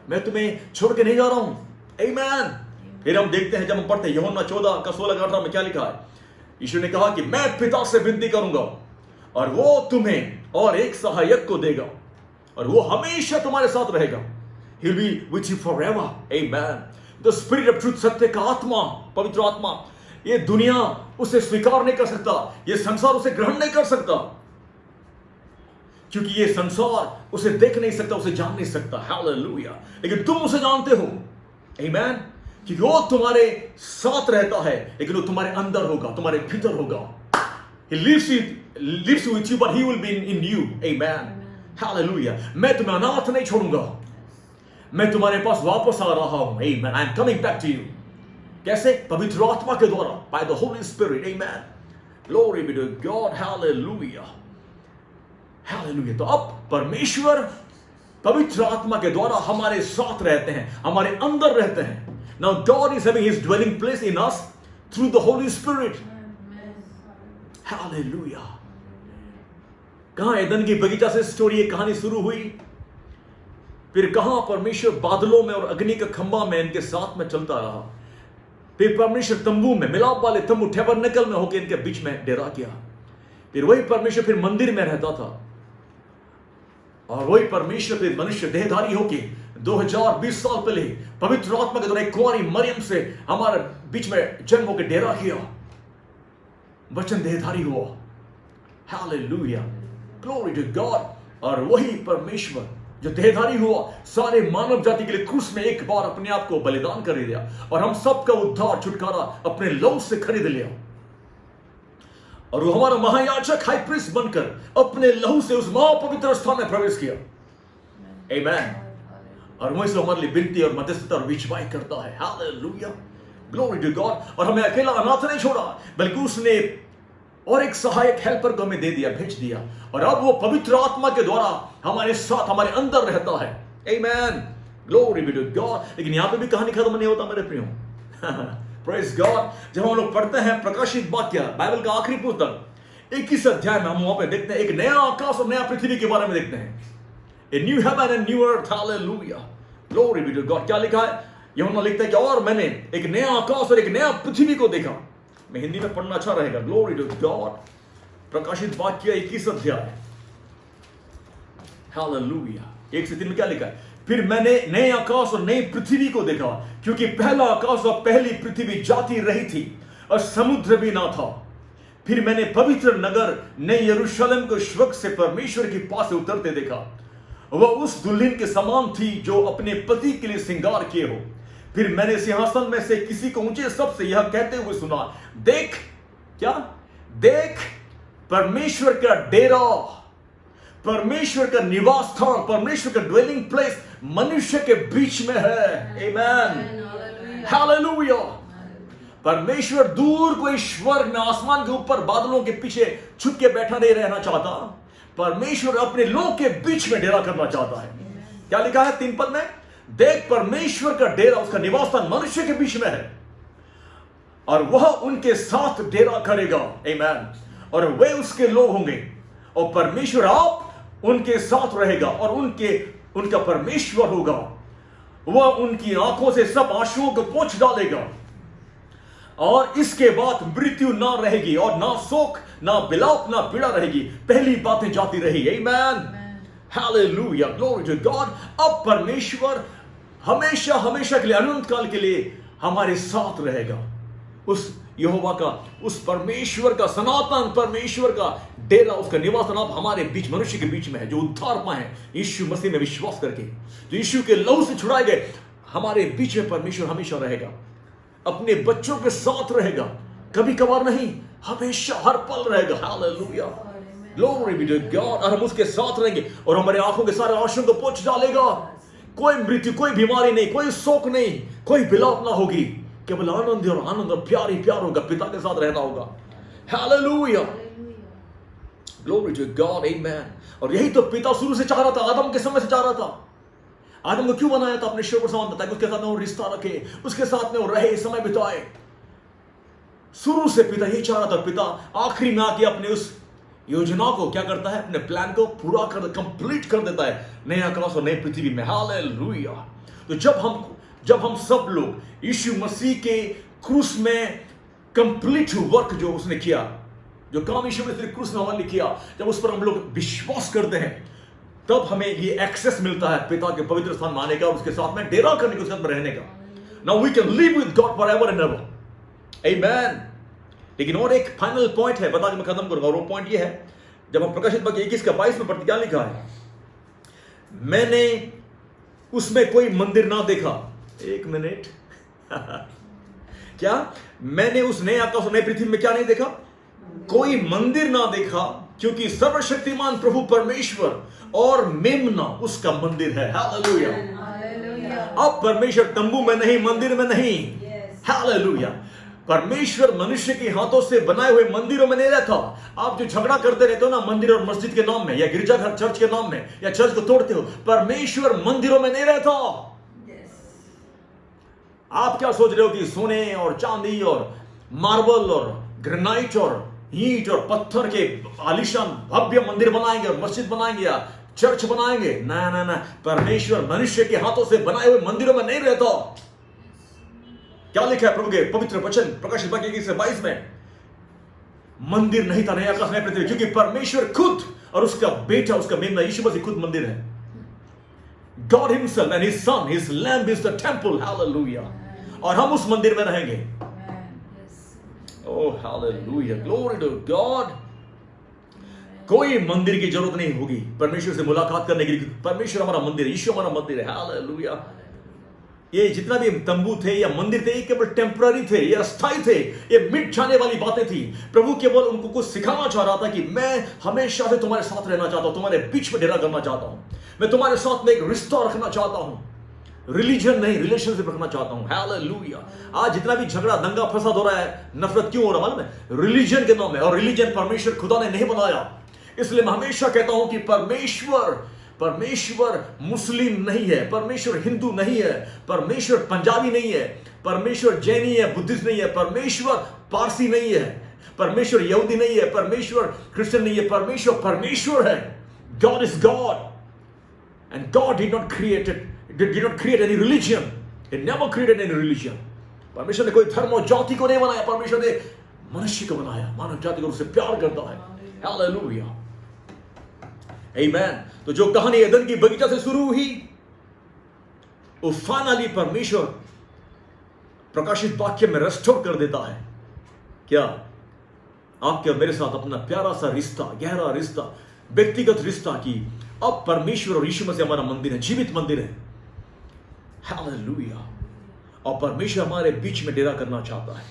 मैं तुम्हें छोड़ के नहीं जा रहा हूं। आमीन। फिर हम देखते हैं, जब हम पढ़ते हैं यूहन्ना 14 का 16 का 18 में क्या लिखा है, यीशु ने कहा कि मैं पिता से विनती करूंगा और वो तुम्हें और एक सहायक को देगा और वो हमेशा तुम्हारे साथ रहेगा। He will be with you forever. Amen. The Spirit of Truth, सत्य का आत्मा, पवित्र आत्मा, ये दुनिया उसे स्वीकार नहीं कर सकता, ये संसार उसे ग्रहण नहीं कर सकता, क्योंकि ये संसार उसे देख नहीं सकता, उसे जान नहीं सकता। हालेलुया। लेकिन तुम उसे जानते हो। आमीन। कि वो तुम्हारे साथ रहता है, लेकिन वो तुम्हारे अंदर होगा, तुम्हारे भीतर होगा। He lives with you, but he will be in you. Amen. Hallelujah. मैं तुम्हें अनाथ नहीं छोड़ूंगा, मैं तुम्हारे पास वापस आ रहा हूं। Amen. I am coming back to you. कैसे? पवित्र आत्मा के द्वारा, by the Holy Spirit. Amen. Glory be to God. Hallelujah. Hallelujah. तो अब परमेश्वर पवित्र आत्मा के द्वारा हमारे साथ रहते हैं, हमारे अंदर रहते हैं। Now God is having His dwelling place in us through the Holy Spirit. Hallelujah. कहां एदन की बगीचा से स्टोरी, ये कहानी शुरू हुई, फिर कहां परमेश्वर बादलों में और अग्नि का खंभा में इनके साथ में चलता रहा, फिर परमेश्वर तंबू में, मिलाप वाले तंबू, टैबरनेकल में होकर इनके बीच में डेरा किया, फिर वही परमेश्वर फिर मंदिर में रहता था, और वही परमेश्वर फिर मनुष्य देहधारी होके 2020 साल पहले पवित्र आत्मा के द्वारा एक कुंवारी मरियम से हमारे बीच में जन्म होकर डेरा किया, वचन देहधारी हुआ। Hallelujah, glory to God. और वही परमेश्वर जो देहधारी हुआ, सारे मानव जाति के लिए क्रूस में एक बार अपने आप को बलिदान कर दिया और हम सबका उद्धार, छुटकारा अपने लहू से खरीद लिया। और वो हमारा महायाजक, हाई प्रीस्ट बनकर अपने लहू से उस महापवित्र स्थान में प्रवेश किया। आमीन। और वहीं से हमारे लिए विनती और मध्यस्थता और विचवाई करता है। Hallelujah, glory to God. और हमें अकेला अनाथ नहीं छोड़ा, बल्कि उसने और एक सहायक हेल्पर को हमें दे दिया, भेज दिया, और अब वो पवित्र आत्मा के द्वारा हमारे साथ, हमारे अंदर रहता है। आमीन, ग्लोरी बी टू गॉड। लेकिन यहां पे भी कहानी खत्म नहीं होता मेरे प्रियो। Praise God. जब हम लोग पढ़ते हैं प्रकाशित वाक्य, बाइबल का आखिरी पुस्तक 21 अध्याय में, हम वहां पे देखते हैं एक नया आकाश और नया पृथ्वी के बारे में देखते हैं। A new heaven and new earth. Hallelujah. Glory be to God. क्या लिखा है? यूहन्ना लिखता है कि और मैंने एक नया आकाश और एक नया पृथ्वी को देखा। मैं हिंदी में पढ़ना अच्छा रहेगा। Glory to God. प्रकाशित वाक्य 21 अध्याय। Hallelujah. 1 से 3 में क्या लिखा है? फिर मैंने नए आकाश और नई पृथ्वी को देखा, क्योंकि पहला आकाश और पहली पृथ्वी जाती रही थी और समुद्र भी ना था। फिर मैंने पवित्र नगर नए यरूशलेम को स्वर्ग से परमेश्वर के पास से उतरते देखा, वह उस दुल्हन के समान थी जो अपने पति के लिए श्रृंगार किए हो। फिर मैंने सिंहासन में से किसी को ऊंचे शब्द से यह कहते हुए सुना, देख, क्या देख, परमेश्वर का डेरा, परमेश्वर का निवास स्थान, परमेश्वर का ड्वेलिंग प्लेस मनुष्य के बीच में है। आमेन, हालेलुया। परमेश्वर दूर कोई स्वर्ग में आसमान के ऊपर बादलों के पीछे छुप के बैठा नहीं रहना चाहता। परमेश्वर अपने लोग के बीच में डेरा करना चाहता है। क्या लिखा है 3 पद में? देख, परमेश्वर का डेरा, उसका निवास स्थान मनुष्य के बीच में है और वह उनके साथ डेरा करेगा। आमेन। और वे उसके लोग होंगे और परमेश्वर आप उनके साथ रहेगा और उनका परमेश्वर होगा। वह उनकी आंखों से सब आंसुओं को पोंछ डालेगा और इसके बाद मृत्यु ना रहेगी और ना शोक, ना विलाप, ना पीड़ा रहेगी। पहली बातें जाती रही। आमेन, हालेलुया, ग्लोरी टू गॉड। अब परमेश्वर हमेशा हमेशा के लिए, अनंत काल के लिए हमारे साथ रहेगा। उस यहोवा का, उस परमेश्वर का, सनातन परमेश्वर का डेरा, उसका निवास स्थान हमारे बीच, मनुष्य के बीच में है, जो उद्धार पाए हैं यीशु मसीह में विश्वास करके, जो यीशु के लहू से छुड़ाए गए। हमारे बीच में परमेश्वर हमेशा रहेगा, अपने बच्चों के साथ रहेगा, कभी कभार नहीं, हमेशा हर पल रहेगा। Hallelujah, glory be to God. और हम उसके साथ रहेंगे और हमारे आंखों के सारे आंसुओं को पोंछ डालेगा। कोई मृत्यु, कोई बीमारी नहीं, कोई शोक नहीं, कोई विलाप ना होगी, केवल आनंद और आनंद और प्यार ही प्यार होगा। पिता के साथ रहना होगा। हालेलुया, ग्लोरी टू गॉड, आमेन। और यही तो पिता शुरू से चाह रहा था, आदम के समय से चाह रहा था। आदम को क्यों बनाया था? अपने शिव को समान बताया, उसके साथ में वो रिश्ता रखे, उसके साथ में वो रहे, समय बिताए। शुरू से पिता यही चाह रहा था। पिता आखिरी में आके अपने उस योजना को क्या करता है? अपने प्लान को पूरा कर, कंप्लीट कर देता है, नए आकाश और नई पृथ्वी में। हालेलुया। तो जब हम सब लोग यीशु मसीह के क्रूस में कंप्लीट वर्क जो उसने किया, जो काम यीशु मसीह ने क्रूस में हमारे लिए किया, जब उस पर हम लोग विश्वास करते हैं, तब हमें ये एक्सेस मिलता है पिता के पवित्र स्थान में आने का और उसके साथ में डेरा करने के, उसके साथ में रहने का। Now we can live with God forever and ever. Amen. लेकिन और एक फाइनल पॉइंट है, बता के मैं खत्म करूंगा। और वो पॉइंट ये है, जब हम प्रकाशित वाक्य 21:22 में पढ़ते, क्या लिखा है? मैंने उसमें कोई मंदिर ना देखा। एक मिनट क्या? मैंने उस नए आकाश और नई पृथ्वी में क्या नहीं देखा? कोई मंदिर ना देखा, क्योंकि सर्वशक्तिमान प्रभु परमेश्वर और मेमना उसका मंदिर है। हालेलुया। अब परमेश्वर तंबू में नहीं, मंदिर में नहीं। हालेलुया। परमेश्वर मनुष्य के हाथों से बनाए हुए मंदिरों में नहीं रहता। आप जो झगड़ा करते रहते हो ना मंदिर और मस्जिद के नाम में, या गिरजाघर चर्च के नाम में, या चर्च को तोड़ते हो, परमेश्वर मंदिरों में नहीं रहता। आप क्या सोच रहे हो कि सोने और चांदी और मार्बल और ग्रेनाइट और ईंट और पत्थर के आलीशान भव्य मंदिर बनाएंगे और मस्जिद बनाएंगे या चर्च बनाएंगे? ना ना ना, परमेश्वर मनुष्य के हाथों से बनाए हुए मंदिरों में नहीं रहता। क्या लिखा है प्रभु के पवित्र वचन प्रकाशित वाक्य 21:22 में? मंदिर नहीं था, नया आकाश नई पृथ्वी, क्योंकि परमेश्वर खुद और उसका बेटा, उसका मेमना यीशु मसीह खुद मंदिर है। God himself and his son, his lamb is the temple. Hallelujah. और हम उस मंदिर में रहेंगे। Oh hallelujah, glory to God. कोई मंदिर की जरूरत नहीं होगी परमेश्वर से मुलाकात करने के लिए। परमेश्वर हमारा मंदिर है, यीशु हमारा मंदिर है। हालेलुया। ये जितना भी तंबू थे या मंदिर थे, ये केवल टेम्पररी थे, ये अस्थायी थे, ये मिट जाने वाली बातें थी। प्रभु केवल उनको कुछ सिखाना चाह रहा था कि मैं हमेशा से तुम्हारे साथ रहना चाहता हूं, तुम्हारे बीच में डेरा करना चाहता हूं, मैं तुम्हारे साथ में एक रिश्ता रखना चाहता हूं, रिलीजन नहीं, रिलेशनशिप रखना चाहता हूं। हालेलुया। आज जितना भी झगड़ा, दंगा फसाद हो रहा है, नफरत क्यों हो रहा है मालूम है? रिलीजन के नाम में। और रिलीजन परमेश्वर खुदा ने नहीं बनाया। इसलिए मैं हमेशा कहता हूं कि परमेश्वर मुस्लिम नहीं है, परमेश्वर हिंदू नहीं है, परमेश्वर पंजाबी नहीं है, परमेश्वर जैनी है, बुद्धिस्ट नहीं है, परमेश्वर पारसी नहीं है, परमेश्वर यहूदी नहीं है, परमेश्वर क्रिश्चियन नहीं है, परमेश्वर है। God is God, and God did not create any religion. He never created any religion. परमेश्वर ने कोई धर्म और जाति को नहीं बनाया, परमेश्वर ने मनुष्य को बनाया, मानव जाति को उससे प्यार करता है। हालेलुया, आमेन। तो जो कहानी एदन की बगीचा से शुरू हुई, वो फाइनली परमेश्वर प्रकाशित वाक्य में रेस्टोर कर देता है। क्या? आपके और मेरे साथ अपना प्यारा सा रिश्ता, गहरा रिश्ता, व्यक्तिगत रिश्ता की अब परमेश्वर और यीशु मसीह हमारा मंदिर है, जीवित मंदिर है। हालेलुया। और परमेश्वर हमारे बीच में डेरा करना चाहता है।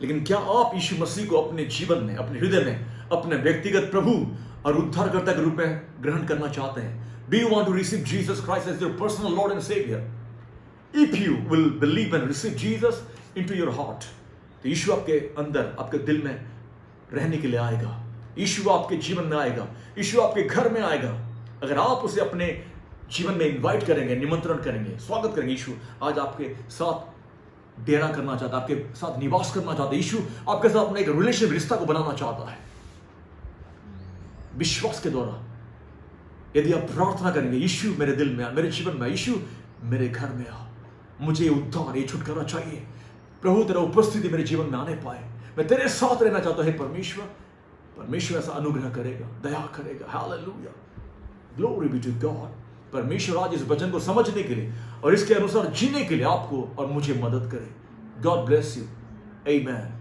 लेकिन क्या आप यीशु मसीह को अपने जीवन में, अपने हृदय में, अपने व्यक्तिगत प्रभु और उद्धारकर्ता के रूप में ग्रहण करना चाहते हैं? Do you want to receive Jesus Christ as your personal Lord and Savior? If you will believe and receive Jesus into your heart, तो यीशु आपके अंदर, आपके दिल में रहने के लिए आएगा। यीशु आपके जीवन में आएगा, यीशु आपके घर में आएगा। अगर आप उसे अपने जीवन में इनवाइट करेंगे, निमंत्रण करेंगे, स्वागत करेंगे, यीशु आज आपके साथ डेरा करना चाहता है, आपके साथ निवास करना चाहता है। यीशु आपके साथ अपने एक रिलेशन, रिश्ता को बनाना चाहता है। विश्वास के द्वारा यदि आप प्रार्थना करेंगे, यीशु मेरे दिल में आ, मेरे जीवन में, यीशु मेरे घर में आ, मुझे उद्धार, ये छुटकारा चाहिए, प्रभु तेरा उपस्थिति मेरे जीवन में आने पाए, मैं तेरे साथ रहना चाहता हूं। परमेश्वर, परमेश्वर ऐसा अनुग्रह करेगा, दया करेगा। Hallelujah, glory be to God. परमेश्वर आज इस वचन को समझने के लिए और इसके अनुसार जीने के लिए आपको और मुझे मदद करे। God bless you. आमेन।